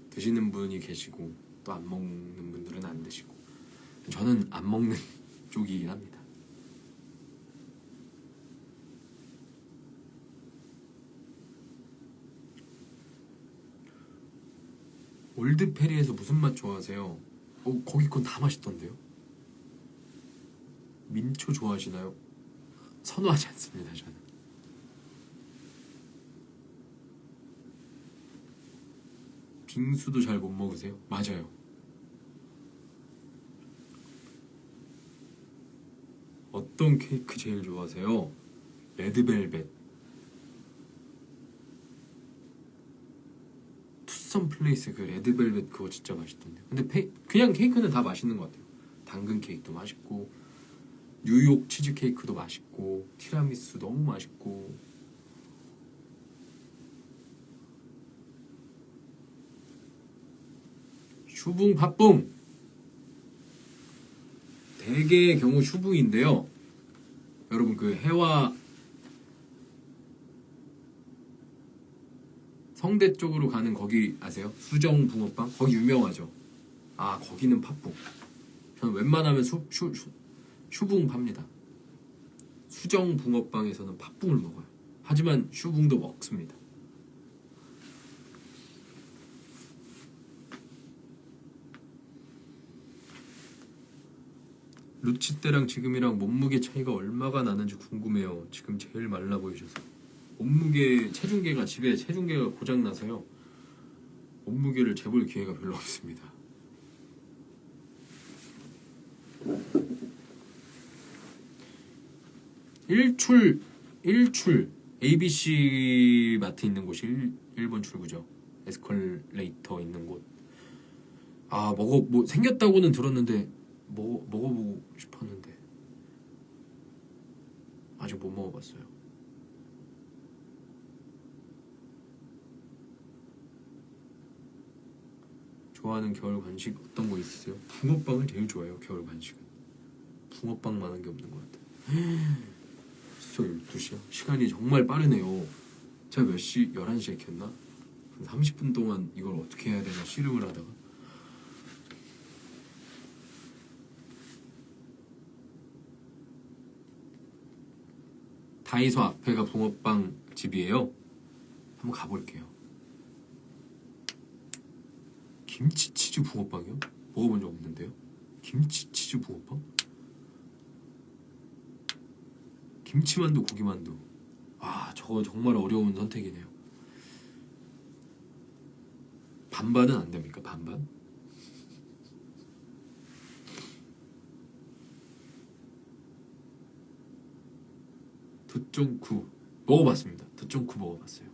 드시는 분이 계시고 또 안 먹는 분들은 안 드시고 저는 안 먹는 쪽이긴 합니다. 올드페리에서 무슨 맛 좋아하세요? 거기 건 다 맛있던데요. 민초 좋아하시나요? 선호하지 않습니다, 저는. 빙수도 잘 못 먹으세요? 맞아요. 어떤 케이크 제일 좋아하세요? 레드벨벳. 투썸 플레이스 그 레드벨벳 그거 진짜 맛있던데. 근데 그냥 케이크는 다 맛있는 것 같아요. 당근 케이크도 맛있고, 뉴욕 치즈 케이크도 맛있고, 티라미수 너무 맛있고. 슈붕 팥붕. 대개의 경우 슈붕인데요. 여러분 그 해와 성대 쪽으로 가는 거기 아세요? 수정 붕어빵? 거기 유명하죠. 아 거기는 팥붕. 저는 웬만하면 슈붕 팝니다. 수정 붕어빵에서는 팥붕을 먹어요. 하지만 슈붕도 먹습니다. 루치 때랑 지금이랑 몸무게 차이가 얼마가 나는지 궁금해요. 지금 제일 말라 보이셔서. 몸무게 체중계가 집에 체중계가 고장 나서요. 몸무게를 재볼 기회가 별로 없습니다. 일출 ABC 마트 있는 곳이 1번 출구죠. 에스컬레이터 있는 곳. 아 뭐 생겼다고는 들었는데 먹어보고 싶었는데 아직 못 먹어봤어요. 좋아하는 겨울 간식 어떤 거 있으세요? 붕어빵을 제일 좋아해요. 겨울 간식은 붕어빵만한 게 없는 것 같아요. 벌써 12시야? 시간이 정말 빠르네요. 제가 몇 시? 11시에 켰나? 한 30분 동안 이걸 어떻게 해야 되나 씨름을 하다가 다이소 앞에가 붕어빵 집이에요. 한번 가볼게요. 김치치즈 붕어빵이요? 먹어본 적 없는데요? 김치치즈 붕어빵? 김치만두 고기만두. 아 저거 정말 어려운 선택이네요. 반반은 안 됩니까? 반반? 두쫑쿠 먹어봤습니다. 두쫑쿠 먹어봤어요.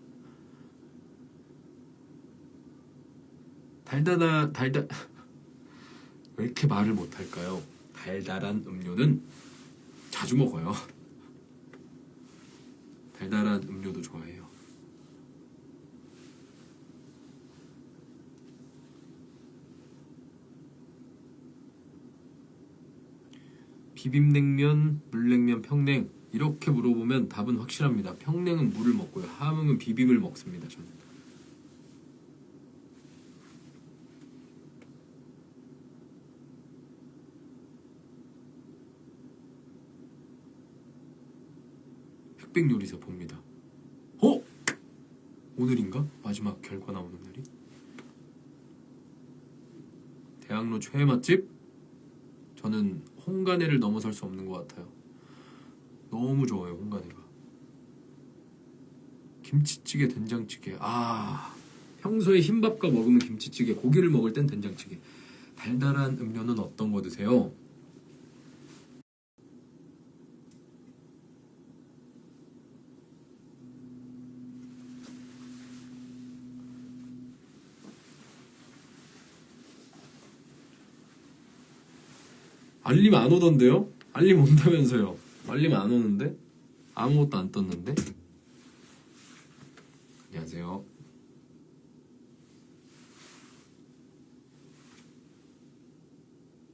왜 이렇게 말을 못할까요? 달달한 음료는 자주 먹어요. 달달한 음료도 좋아해요. 비빔냉면, 물냉면, 평냉 이렇게 물어보면 답은 확실합니다. 평냉은 물을 먹고요. 함흥은 비빔을 먹습니다. 저는. 흑백요리사 봅니다. 오늘인가? 마지막 결과 나오는 날이? 대학로 최애 맛집? 저는 홍가네를 넘어설 수 없는 것 같아요. 너무 좋아요, 홍가네가. 김치찌개, 된장찌개. 평소에 흰밥과 먹으면 김치찌개, 고기를 먹을 땐 된장찌개. 달달한 음료는 어떤 거 드세요? 알림 안 오던데요? 알림 온다면서요. 알림 안 오는데? 아무것도 안 떴는데? 안녕하세요.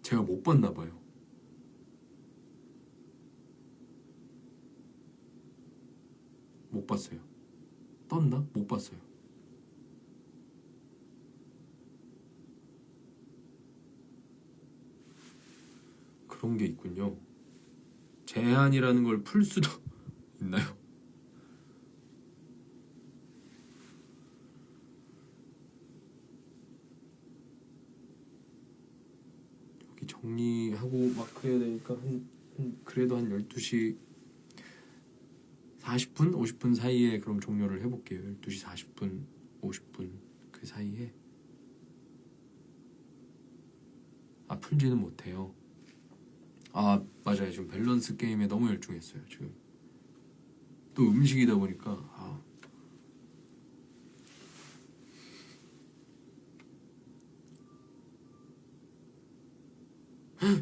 제가 못 봤나봐요. 못 봤어요. 떴나? 못 봤어요. 그런 게 있군요. 제한이라는 걸 풀 수도 있나요? 정리하고 막 그래야 되니까 그래도 한 12시 40분, 50분 사이에 그럼 종료를 해볼게요. 12시 40분, 50분 그 사이에. 풀지는 못해요. 맞아요. 지금 밸런스 게임에 너무 열중했어요. 지금 또 음식이다 보니까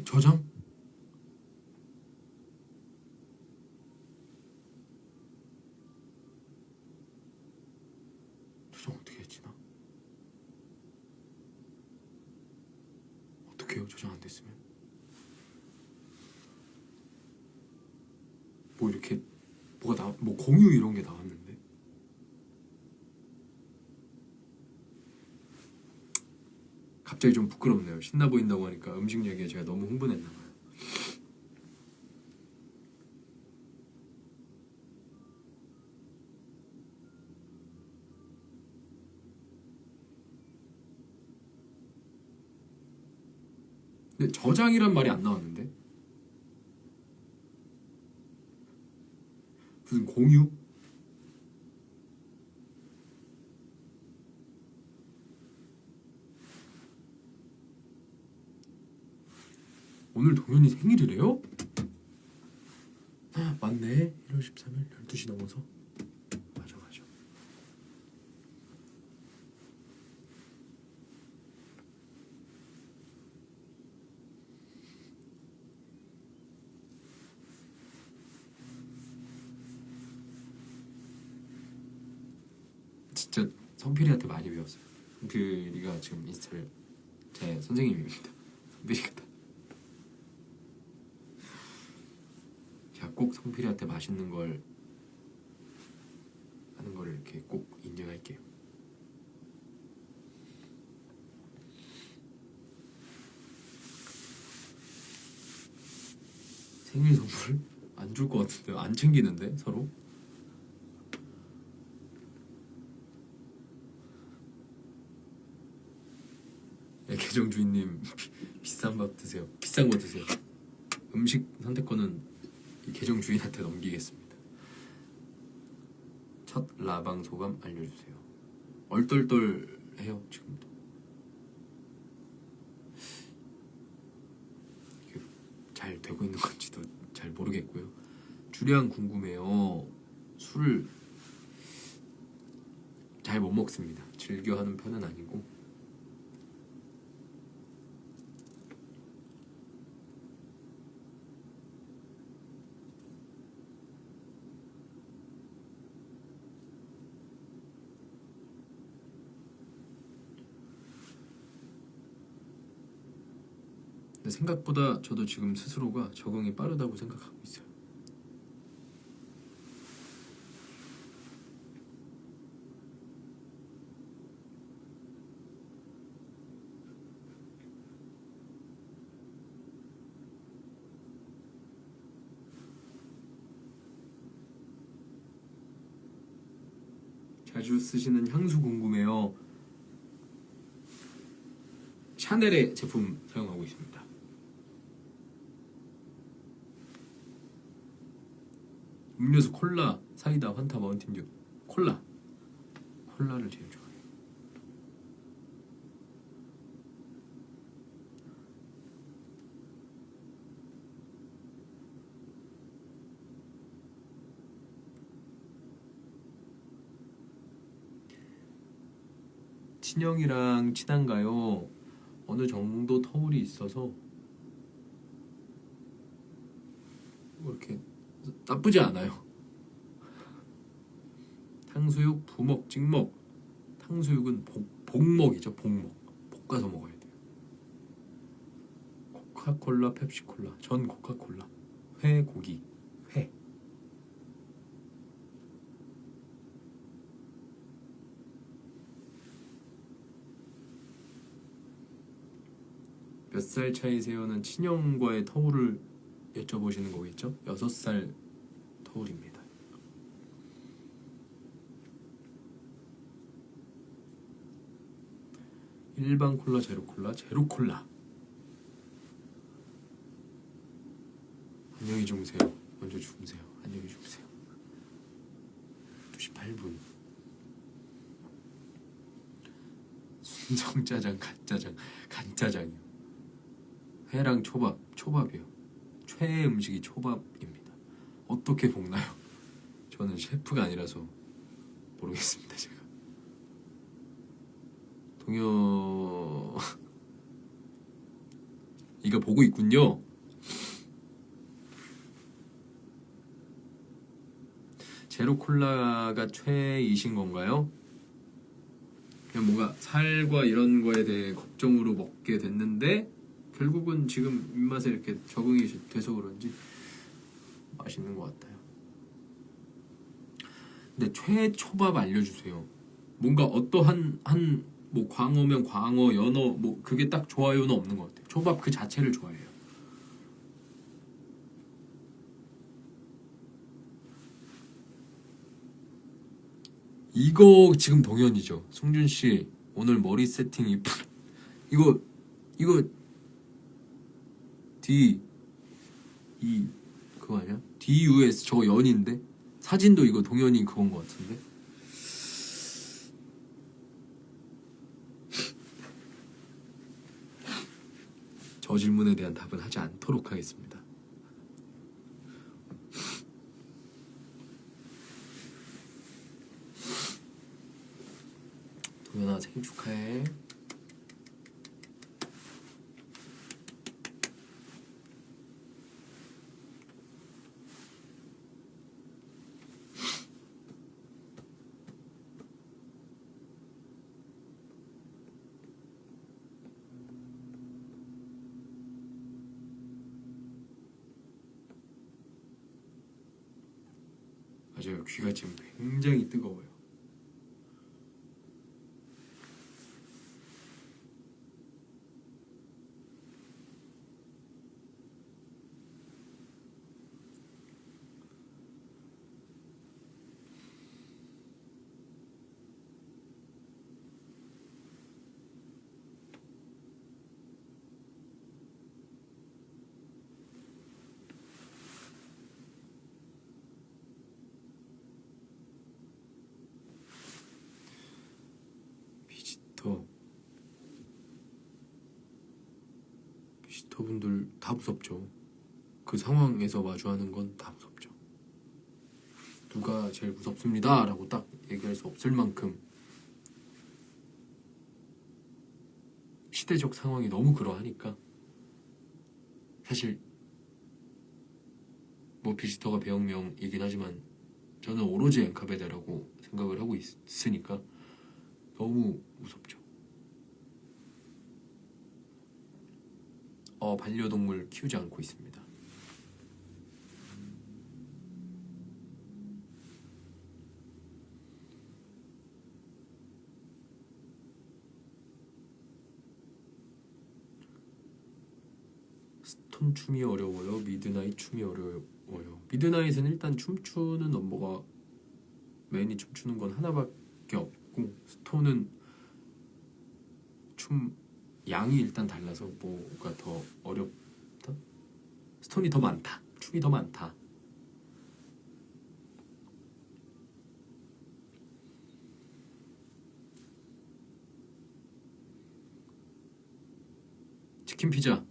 저장? 저장 어떻게 했지 나? 어떻게 해요? 저장 안 됐으면? 뭐 이렇게 뭐 공유 이런 게 나왔는데 갑자기 좀 부끄럽네요. 신나 보인다고 하니까 음식 얘기에 제가 너무 흥분했나 봐요. 근데 저장이란 말이 안 나왔는데 무슨 공유? 오늘 동현이 생일이래요? 맞네. 1월 13일 12시 넘어서. 맞아. 진짜 성필이한테 많이 배웠어요. 성필이가 지금 인스타를 제 선생님입니다. 성필이가 제가 꼭 성필이한테 맛있는 걸 하는 걸 이렇게 꼭 인정할게요. 생일 선물 안 줄 것 같은데 안 챙기는데 서로. 계정 주인님 비싼 밥 드세요. 비싼 거 드세요. 음식 선택권은 이 계정 주인한테 넘기겠습니다. 첫 라방 소감 알려주세요. 얼떨떨해요 지금도. 이게 잘 되고 있는 건지도 잘 모르겠고요. 주량 궁금해요. 술을 잘 못 먹습니다. 즐겨 하는 편은 아니고. 근데 생각보다 저도 지금 스스로가 적응이 빠르다고 생각하고 있어요. 자주 쓰시는 향수 궁금해요. 샤넬의 제품 사용하고 있습니다. 음료수 콜라, 사이다, 환타, 마운틴듀. 콜라를 제일 좋아해요. 친형이랑 친한가요? 어느 정도 터울이 있어서 뭐 이렇게 나쁘지 않아요. 탕수육, 부먹, 찍먹. 탕수육은 복먹이죠. 복먹. 볶아서 먹어야 돼요. 코카콜라, 펩시콜라. 전 코카콜라. 회, 고기. 회. 몇 살 차이세요는 친형과의 터울을 여쭤보시는 거겠죠? 6살 터울입니다. 일반 콜라, 제로 콜라. 안녕히 주무세요. 먼저 주무세요. 안녕히 주무세요. 2시 8분. 순정짜장, 간짜장이요. 회랑 초밥이요. 최애 음식이 초밥입니다. 어떻게 볶나요? 저는 셰프가 아니라서 모르겠습니다. 제가 동요 이거 보고 있군요. 제로 콜라가 최이신 건가요? 그냥 뭔가 살과 이런 거에 대해 걱정으로 먹게 됐는데 결국은 지금 입맛에 이렇게 적응이 돼서 그런지 맛있는 것 같아요. 근데 최초밥 알려주세요. 뭔가 어떠한 뭐 광어면 광어, 연어 뭐 그게 딱 좋아요는 없는 것 같아요. 초밥 그 자체를 좋아해요. 이거 지금 동현이죠. 승준 씨 오늘 머리 세팅 이쁜. 이거 D E 그거 아니야? DUS 저거 연인데 사진도 이거 동현이 그건 것 같은데. 저 질문에 대한 답은 하지 않도록 하겠습니다. 동현아 생일 축하해. 맞아요. 귀가 지금 굉장히 뜨거워요. 비지터분들 다 무섭죠. 그 상황에서 마주하는 건 다 무섭죠. 누가 제일 무섭습니다 라고 딱 얘기할 수 없을 만큼 시대적 상황이 너무 그러하니까. 사실 뭐 비지터가 배역명이긴 하지만 저는 오로지 엔카베다라고 생각을 하고 있으니까 너무 무섭죠. 반려동물 키우지 않고 있습니다. 스톤 춤이 어려워요? 미드나잇 춤이 어려워요? 미드나잇은 일단 춤추는 넘버가 맨이 춤추는 건 하나밖에 없고, 스톤은 춤 양이 일단 달라서 뭐가 더 어렵다? 스톤이 더 많다. 춤이 더 많다. 치킨 피자.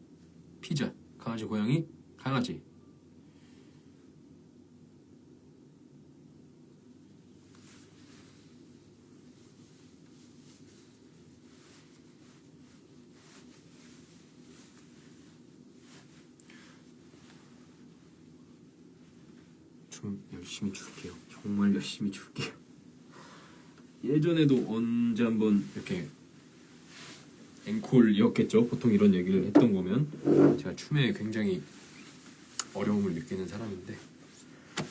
강아지 고양이 강아지. 좀 열심히 출게요. 정말 열심히 출게요. 예전에도 언제 한번 이렇게 앵콜이었겠죠. 보통 이런 얘기를 했던 거면. 제가 춤에 굉장히 어려움을 느끼는 사람인데 좀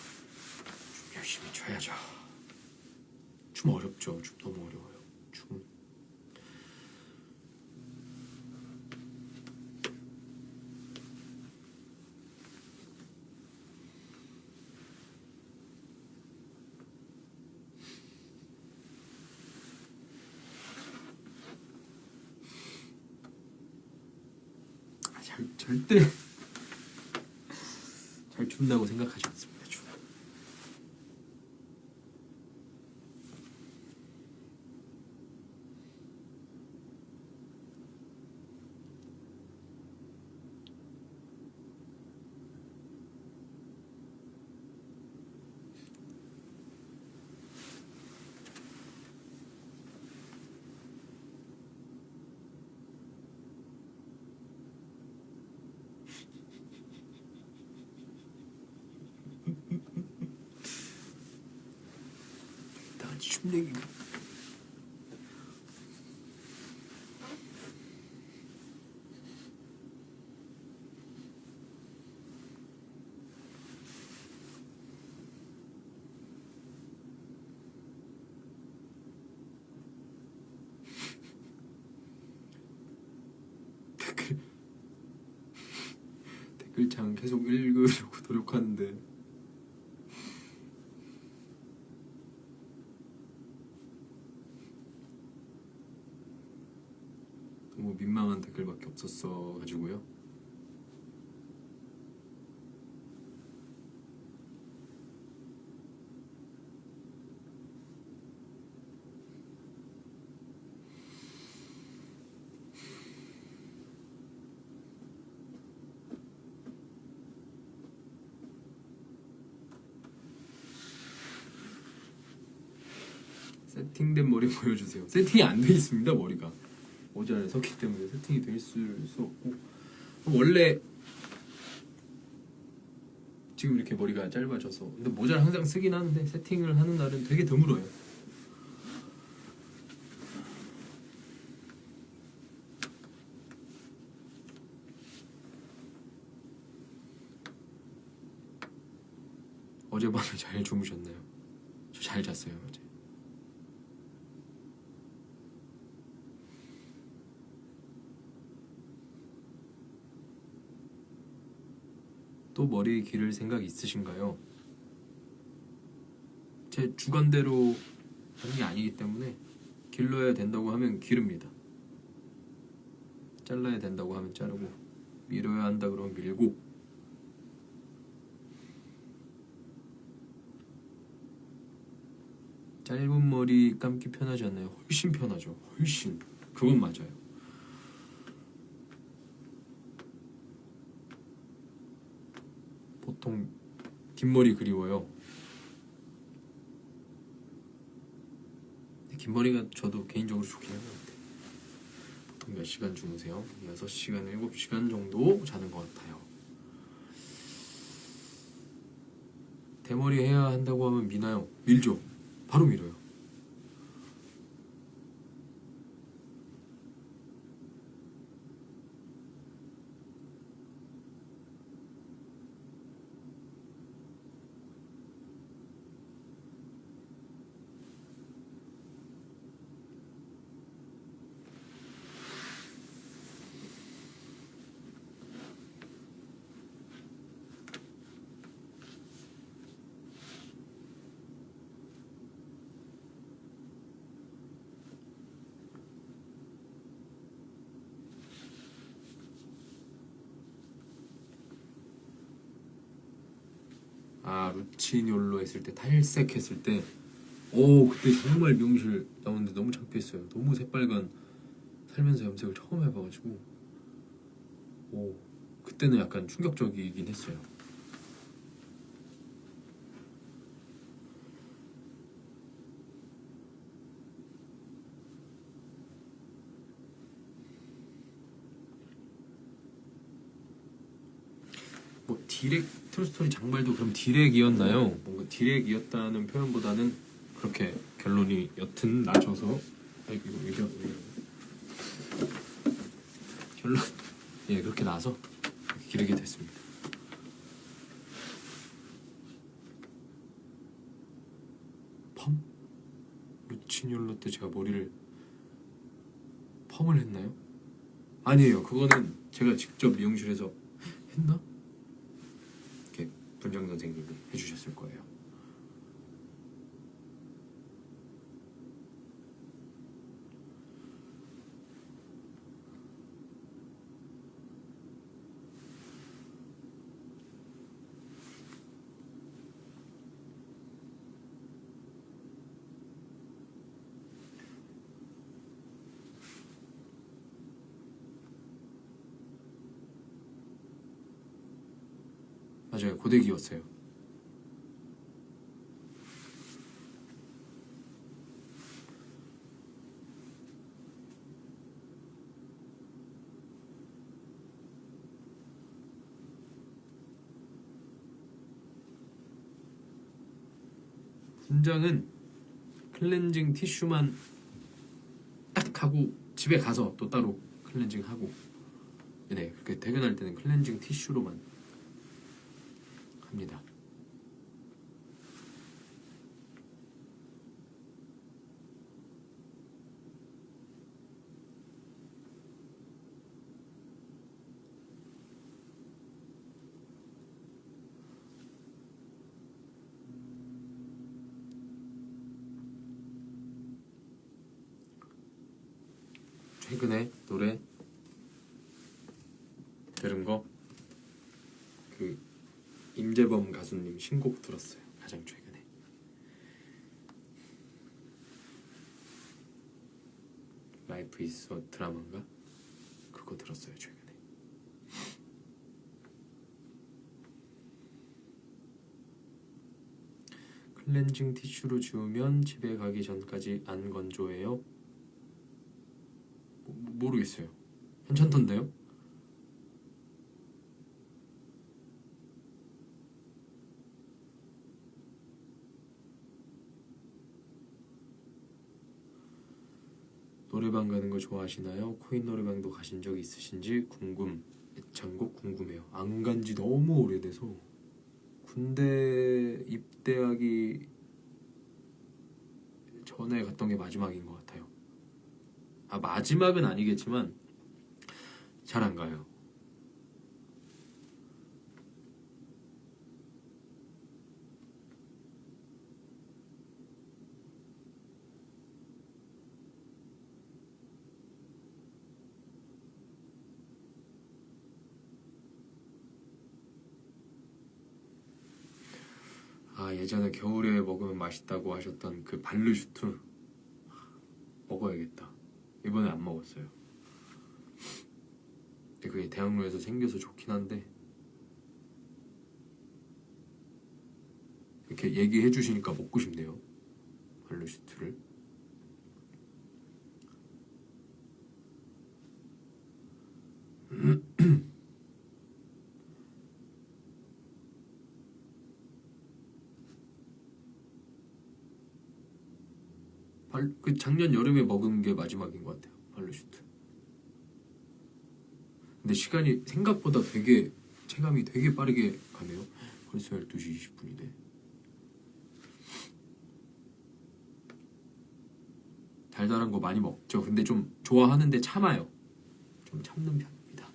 열심히 춰야죠. 춤 어렵죠. 춤 너무 어려워요. 춤. 춥다고 생각하지 않습니다. 춥. 나 춥네. 댓글창 계속 읽으려고 노력하는데 너무 민망한 댓글밖에 없었어 가지고요. 세팅된 머리 보여주세요. 세팅이 안 돼 있습니다. 머리가 모자를 섰기 때문에 세팅이 될 수 없고, 원래 지금 이렇게 머리가 짧아져서, 근데 모자를 항상 쓰긴 하는데 세팅을 하는 날은 되게 드물어요. 어젯밤에 잘 주무셨나요? 저 잘 잤어요 어제. 또 머리 기를 생각 있으신가요? 제 주관대로 하는 게 아니기 때문에 길러야 된다고 하면 기릅니다. 잘라야 된다고 하면 자르고, 밀어야 한다 그러면 밀고. 짧은 머리 감기 편하지 않나요? 훨씬 편하죠. 훨씬. 그건 맞아요. 보통 뒷머리 그리워요. 뒷머리가 저도 개인적으로 좋긴 하는데. 보통 몇 시간 주무세요? 6시간, 7시간 정도 자는 것 같아요. 대머리 해야 한다고 하면 미나요? 밀죠. 바로 밀어요. 아, 루치뇰로 했을 때, 탈색했을 때, 오, 그때 정말 미용실 나오는데 너무 창피했어요. 너무 새빨간, 살면서 염색을 처음 해봐가지고, 오, 그때는 약간 충격적이긴 했어요. 뭐 디렉 트루스토리 장발도 그럼 디렉이었나요? 뭔가 디렉이었다는 표현보다는 그렇게 결론이 여튼 낮춰서, 아이고 이거 결론, 예, 그렇게 나서 기르게 됐습니다. 펌? 루치뇰로 때 제가 머리를 펌을 했나요? 아니에요. 그거는 제가 직접 미용실에서 했나? 이렇게 분장 선생님이 해주셨을 거예요. 맞아요. 고데기였어요. 분장은 클렌징 티슈만 딱 하고 집에 가서 또 따로 클렌징 하고, 네, 그렇게 퇴근할 때는 클렌징 티슈로만 합니다. 최근에 노래 들은 거 그 임재범 가수님 신곡 들었어요. 가장 최근에. 라이프 이즈 어 드라마인가? 그거 들었어요 최근에. 클렌징 티슈로 지우면 집에 가기 전까지 안 건조해요? 모르겠어요. 괜찮던데요? 노래방 가는 거 좋아하시나요? 코인 노래방도 가신 적 있으신지 애창곡 궁금해요. 안 간 지 너무 오래돼서 군대 입대하기 전에 갔던 게 마지막인 것 같아요. 아, 마지막은 아니겠지만 잘 안 가요. 아, 예전에 겨울에 먹으면 맛있다고 하셨던 그 발르슈트 먹어야겠다. 이번에 안 먹었어요. 근데 그게 대학로에서 생겨서 좋긴 한데 이렇게 얘기해 주시니까 먹고 싶네요. 발르슈트를. 그 작년 여름에 먹은 게 마지막인 것 같아요. 발르슈트. 근데 시간이 생각보다 되게 체감이 되게 빠르게 가네요. 벌써 12시 20분이네. 달달한 거 많이 먹죠. 근데 좀 좋아하는데 참아요. 좀 참는 편입니다.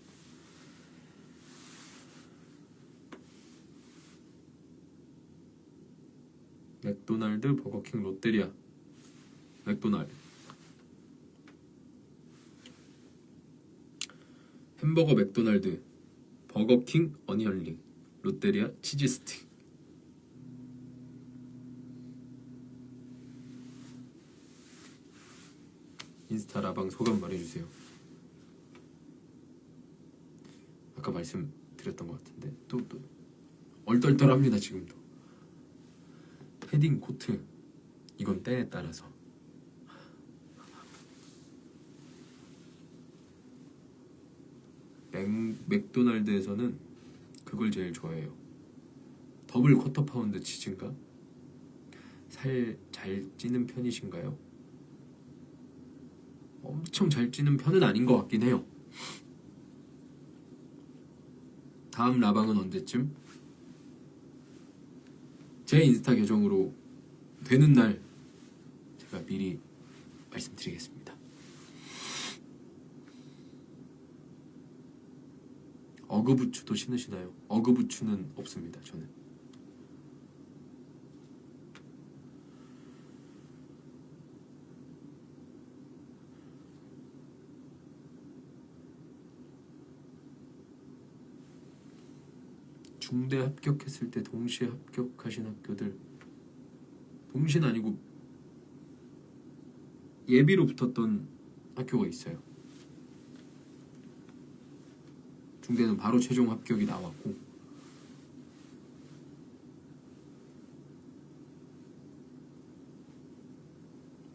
맥도날드, 버거킹, 롯데리아. 맥도날드. 햄버거 맥도날드, 버거킹 어니언링, 롯데리아 치즈 스틱. 인스타 라방 소감 말해주세요. 아까 말씀드렸던 것 같은데 또 얼떨떨합니다 지금도. 패딩 코트 이건 때에 따라서. 맥도날드에서는 그걸 제일 좋아해요. 더블 쿼터 파운드 치즈인가? 살 잘 찌는 편이신가요? 엄청 잘 찌는 편은 아닌 것 같긴 해요. 다음 라방은 언제쯤? 제 인스타 계정으로 되는 날 제가 미리 말씀드리겠습니다. 어그부츠도 신으시나요? 어그부츠는 없습니다. 저는. 중대 합격했을 때 동시에 합격하신 학교들, 동시는 아니고 예비로 붙었던 학교가 있어요. 중대는 바로 최종 합격이 나왔고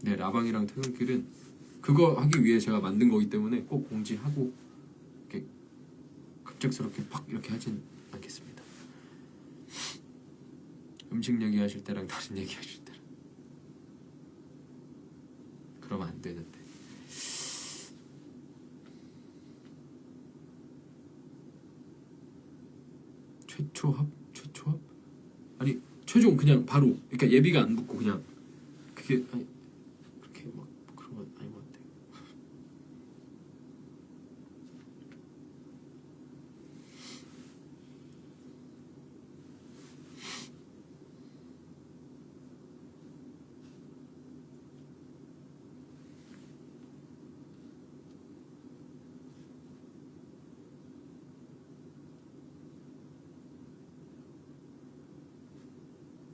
네, 라방이랑 퇴근길은 그거 하기 위해 제가 만든 거기 때문에 꼭 공지하고 이렇게 갑작스럽게 팍 이렇게 하진 않겠습니다. 음식 얘기하실 때랑 다른 얘기하실 때랑 그러면 안 되는데. 최초합? 아니 최종 그냥 바로 그러니까 예비가 안 붙고 그냥 그게 아니 그렇게 막 그런 건 아닌 것 같아요.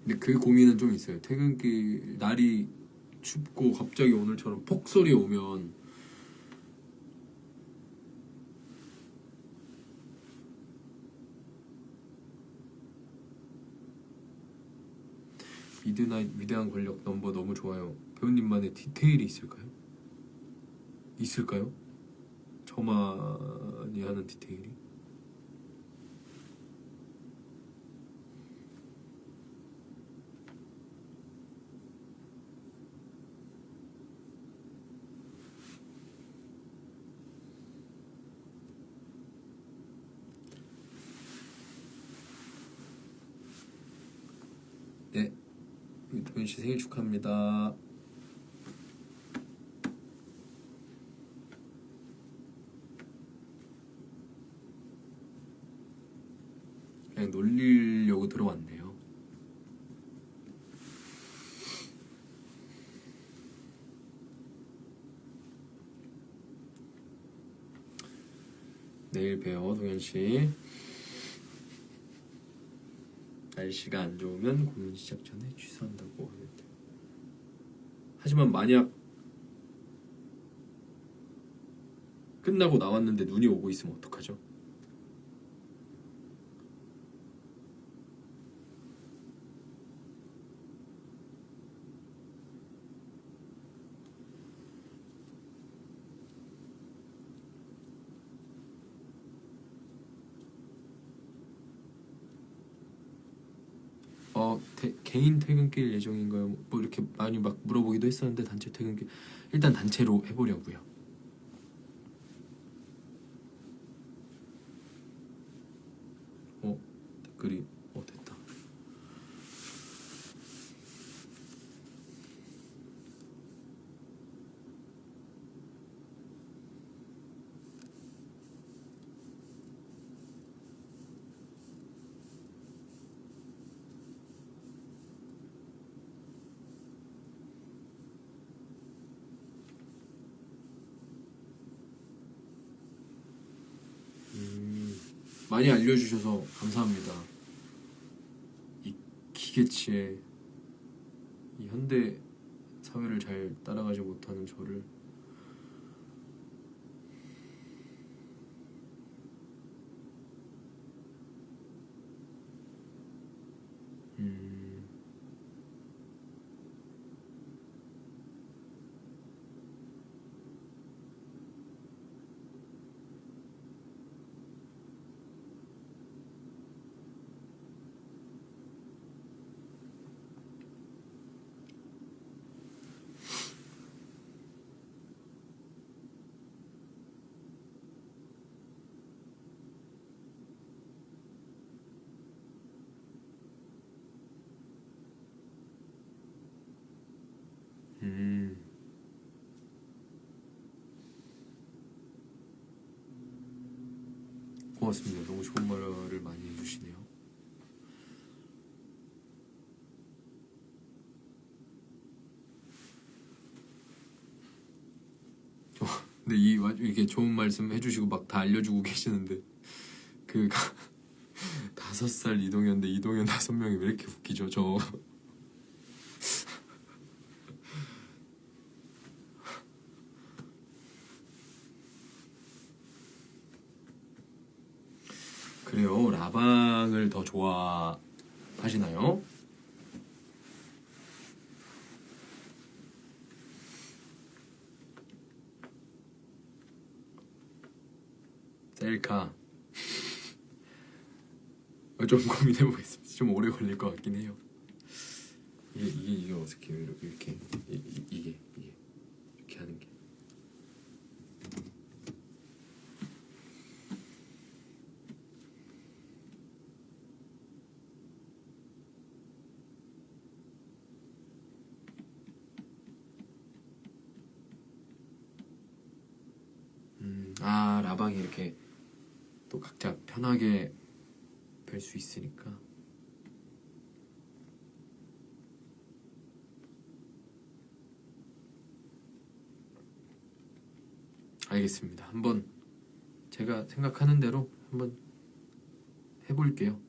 근데 그 고민은 좀 있어요. 퇴근길 날이 춥고 갑자기 오늘처럼 폭설이 오면 미드나잇 위대한 권력 넘버 너무 좋아요. 배우님만의 디테일이 있을까요? 있을까요? 저만이 하는 디테일이? 네, 도윤씨 생일 축하합니다. 그냥 놀리려고 들어왔네요. 내일 봬요, 동현씨. 날씨가 안 좋으면 공연 시작 전에 취소한다고 하는데, 하지만 만약 끝나고 나왔는데 눈이 오고 있으면 어떡하죠? 개인 퇴근길 예정인가요? 뭐 이렇게 많이 막 물어보기도 했었는데 단체 퇴근길 일단 단체로 해보려고요. 댓글이 됐다. 많이 알려주셔서 감사합니다. 이 기계치에 이 현대 사회를 잘 따라가지 못하는 저를 고맙습니다. 너무 좋은 말을 많이 해주시네요. 근데 이게 좋은 말씀 해주시고 막 다 알려주고 계시는데 그 5살 이동현인데 이동현 5명이 왜 이렇게 웃기죠? 저 그래요. 라방을 더 좋아하시나요? 셀카 좀 고민해보겠습니다. 좀 오래 걸릴 것 같긴 해요. 이게 어떻게 해요? 이렇게 이게 이렇게 하는 게. 라방이 이렇게 또 각자 편하게 뵐 수 있으니까. 알겠습니다. 한번 제가 생각하는 대로 한번 해볼게요.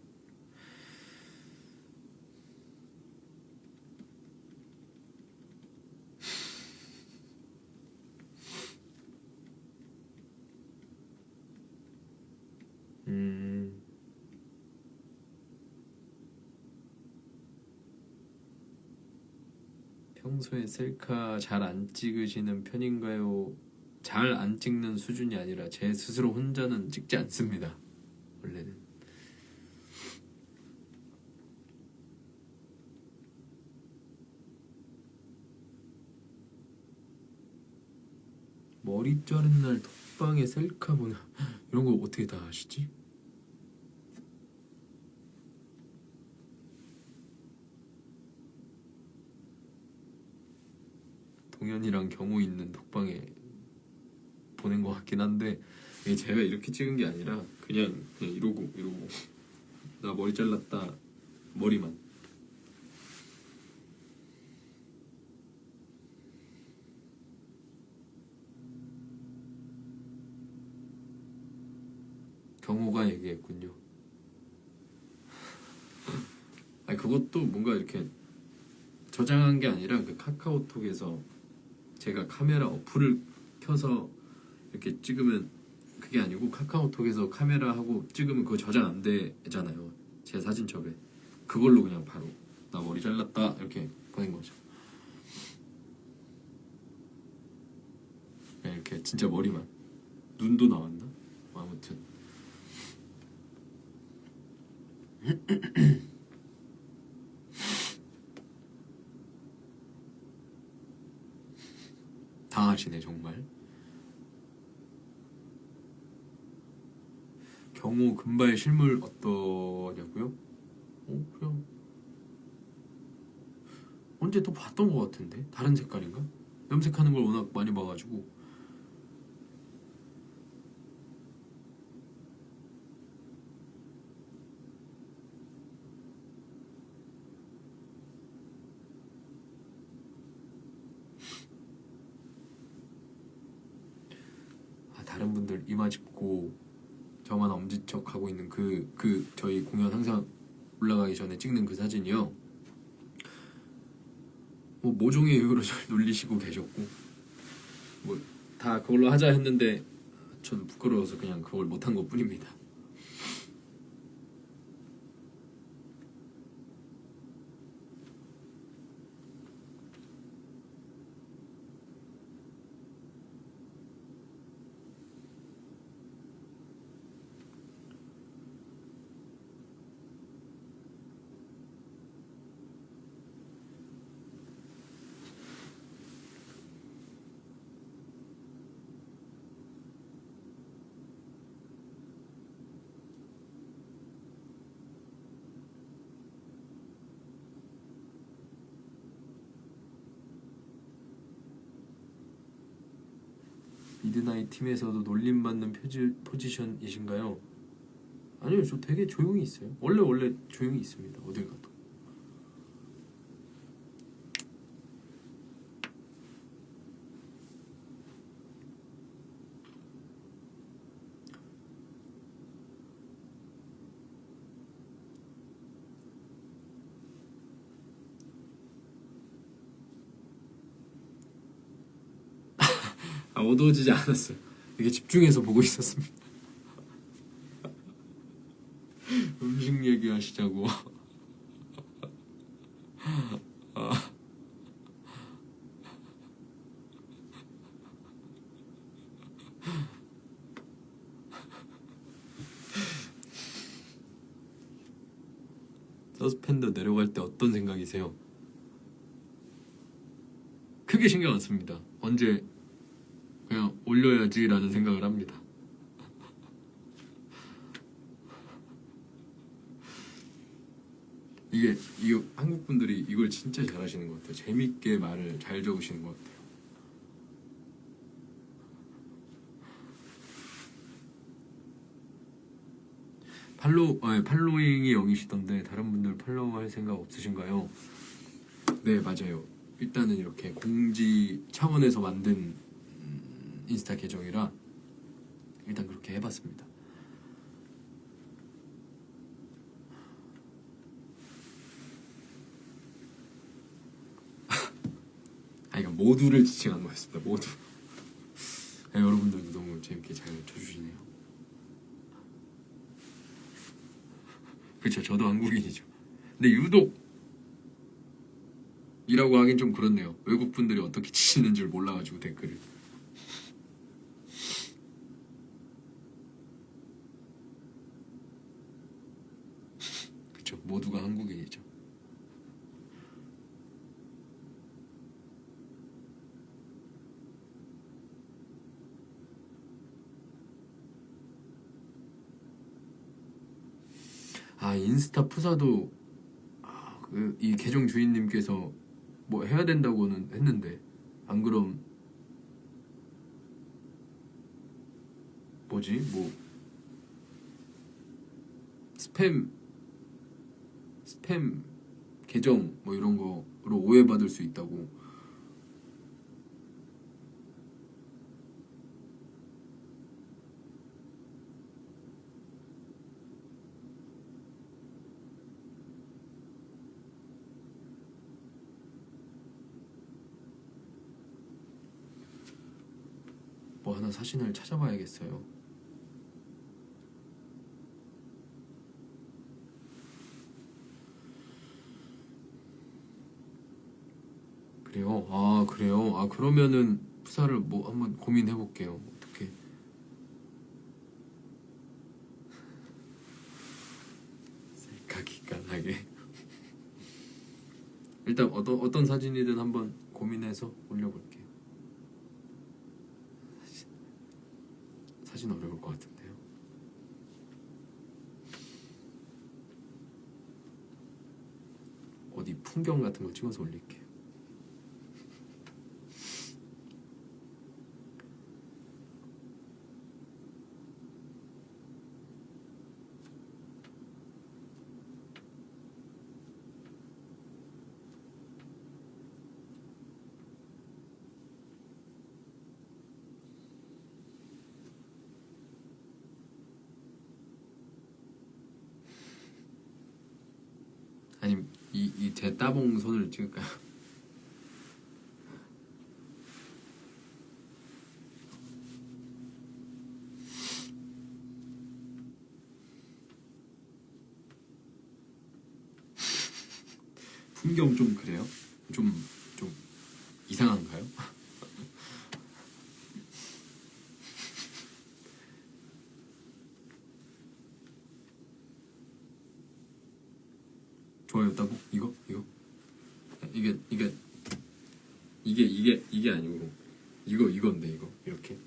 평소에 셀카 잘 안 찍으시는 편인가요? 잘 안 찍는 수준이 아니라 제 스스로 혼자는 찍지 않습니다. 원래는. 머리 자른 날 톡방에 셀카 보내 이런 거 어떻게 다 아시지? 동현이랑 경호 있는 톡방에 보낸 것 같긴 한데 이게 제가 이렇게 찍은 게 아니라 그냥 이러고 나 머리 잘랐다 머리만. 경호가 얘기했군요. 아니 그것도 뭔가 이렇게 저장한 게 아니라 그 카카오톡에서 제가 카메라 어플을 켜서 이렇게 찍으면 그게 아니고 카카오톡에서 카메라하고 찍으면 그거 저장 안 되잖아요. 제 사진첩에 그걸로 그냥 바로 나 머리 잘랐다 이렇게 보낸 거죠. 그냥 이렇게 진짜 머리만. 눈도 나왔나? 아무튼 다 하시네 정말. 경호 금발 실물 어떠냐고요? 그냥 언제 또 봤던 것 같은데 다른 색깔인가? 염색하는 걸 워낙 많이 봐가지고. 다른 분들 이마 짚고 저만 엄지척 하고 있는 그 저희 공연 항상 올라가기 전에 찍는 그 사진이요. 뭐 모종의 이유로 절 놀리시고 계셨고 뭐 다 그걸로 하자 했는데 전 부끄러워서 그냥 그걸 못한 것 뿐입니다. 미드나잇 팀에서도 놀림받는 포지션이신가요? 아니요, 저 되게 조용히 있어요. 원래 조용히 있습니다. 어딜 가도. 어두워지지 않았어요. 되게 집중해서 보고 있었습니다. 음식 얘기하시자고. 서스펜더 내려갈 때 어떤 생각이세요? 크게 신경 안 씁니다. 언제 그냥 올려야지라는 생각을 합니다. 이게 한국 분들이 이걸 진짜 잘하시는 것 같아요. 재밌게 말을 잘 적으시는 것 같아요. 팔로잉이 0이시던데 다른 분들 팔로우 할 생각 없으신가요? 네, 맞아요. 일단은 이렇게 공지 차원에서 만든 인스타 계정이라 일단 그렇게 해봤습니다. 그러니까 모두를 지칭한 거였습니다. 모두. 네, 여러분들도 너무 재밌게 잘 쳐주시네요. 그렇죠. 저도 한국인이죠. 근데 유독 이라고 하긴 좀 그렇네요. 외국 분들이 어떻게 치시는 줄 몰라가지고 댓글을. 그렇죠. 모두가 한국인이죠. 인스타 푸사도 이 계정 주인님께서 뭐 해야 된다고는 했는데 안 그럼 뭐지 뭐 스팸 계정 뭐 이런 거로 오해받을 수 있다고. 뭐 하나 사진을 찾아봐야겠어요. 그래요? 그러면은 푸사를 뭐 한번 고민해 볼게요. 어떻게 셀카기간하게 일단 어떤 사진이든 한번 고민해서 올려볼게요. 사진 어려울 것 같은데요. 어디 풍경 같은 거 찍어서 올릴게요. 아니면 이 제 따봉 손을 찍을까요? 풍경 좀 그래요? 좀 이상한가요? 좋아요 따봉? 이거? 이게 아니고 이건데 이거 이렇게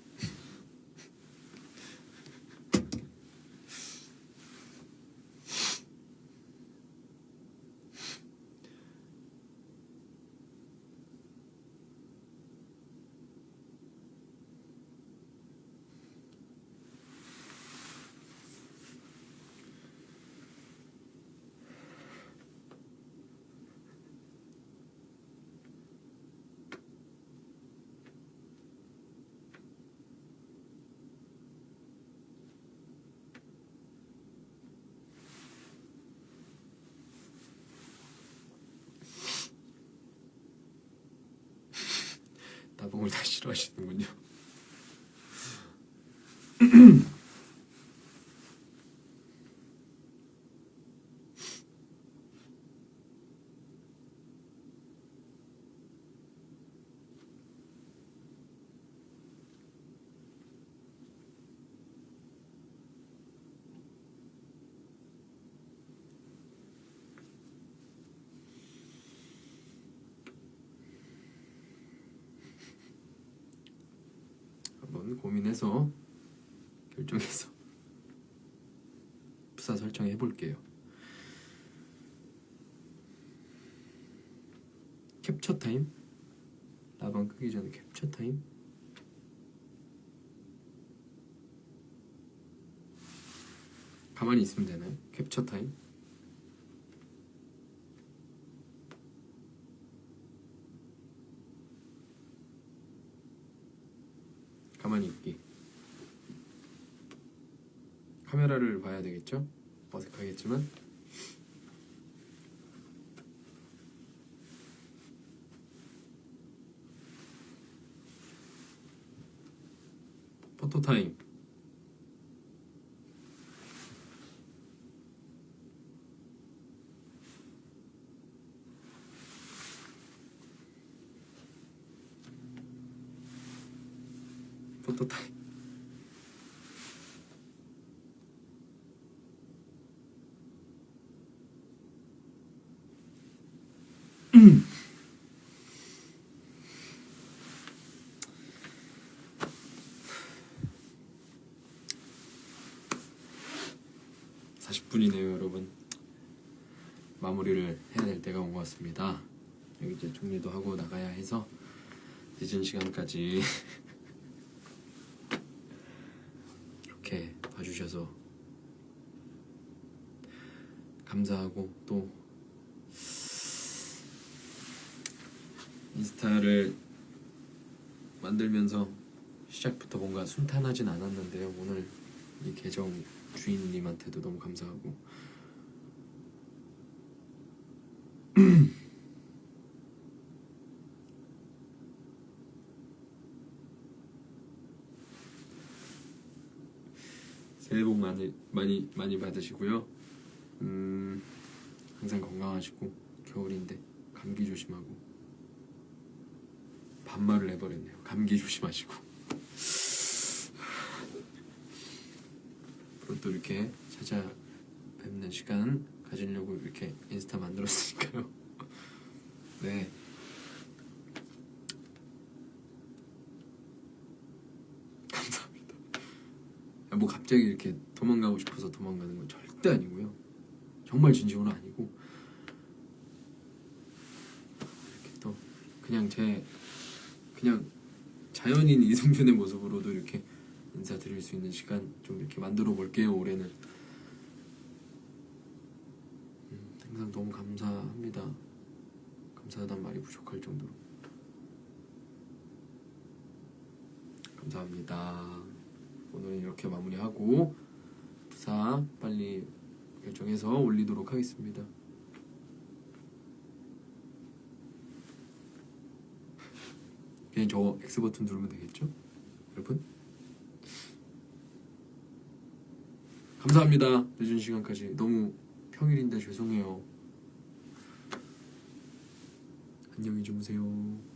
따봉을 다 싫어하시는군요. 한번 고민해서 결정해서 부사 설정해 볼게요. 캡처 타임? 라방 끄기 전에 캡처 타임? 가만히 있으면 되나요? 캡처 타임? 가만히 있기. 카메라를 봐야 되겠죠? 어색하겠지만 포토 타임. 포토 타임. 음. 40분이네요, 여러분. 마무리를 해야 될 때가 온 것 같습니다. 여기 이제 정리도 하고 나가야 해서 늦은 시간까지 이렇게 봐주셔서 감사하고, 또 인스타를 만들면서 시작부터 뭔가 순탄하진 않았는데요. 오늘 이 계정 주인님한테도 너무 감사하고 새해 복 많이 받으시고요. 항상 건강하시고, 겨울인데 감기 조심하고, 반말을 해버렸네요. 감기 조심하시고. 앞으로 또 이렇게 찾아뵙는 시간 가지려고 이렇게 인스타 만들었으니까요. 네. 감사합니다. 뭐 갑자기 이렇게 도망가고 싶어서 도망가는 건 절대 아니고요. 정말 진심으로 아니고, 이렇게 또 그냥 그냥 자연인 이승준의 모습으로도 이렇게 인사드릴 수 있는 시간 좀 이렇게 만들어 볼게요. 올해는 항상 너무 감사합니다. 감사하단 말이 부족할 정도로 감사합니다. 오늘은 이렇게 마무리하고 부사 빨리 결정해서 올리도록 하겠습니다. 그냥 저 X 버튼 누르면 되겠죠? 여러분? 감사합니다. 늦은 시간까지 너무 평일인데 죄송해요. 안녕히 주무세요.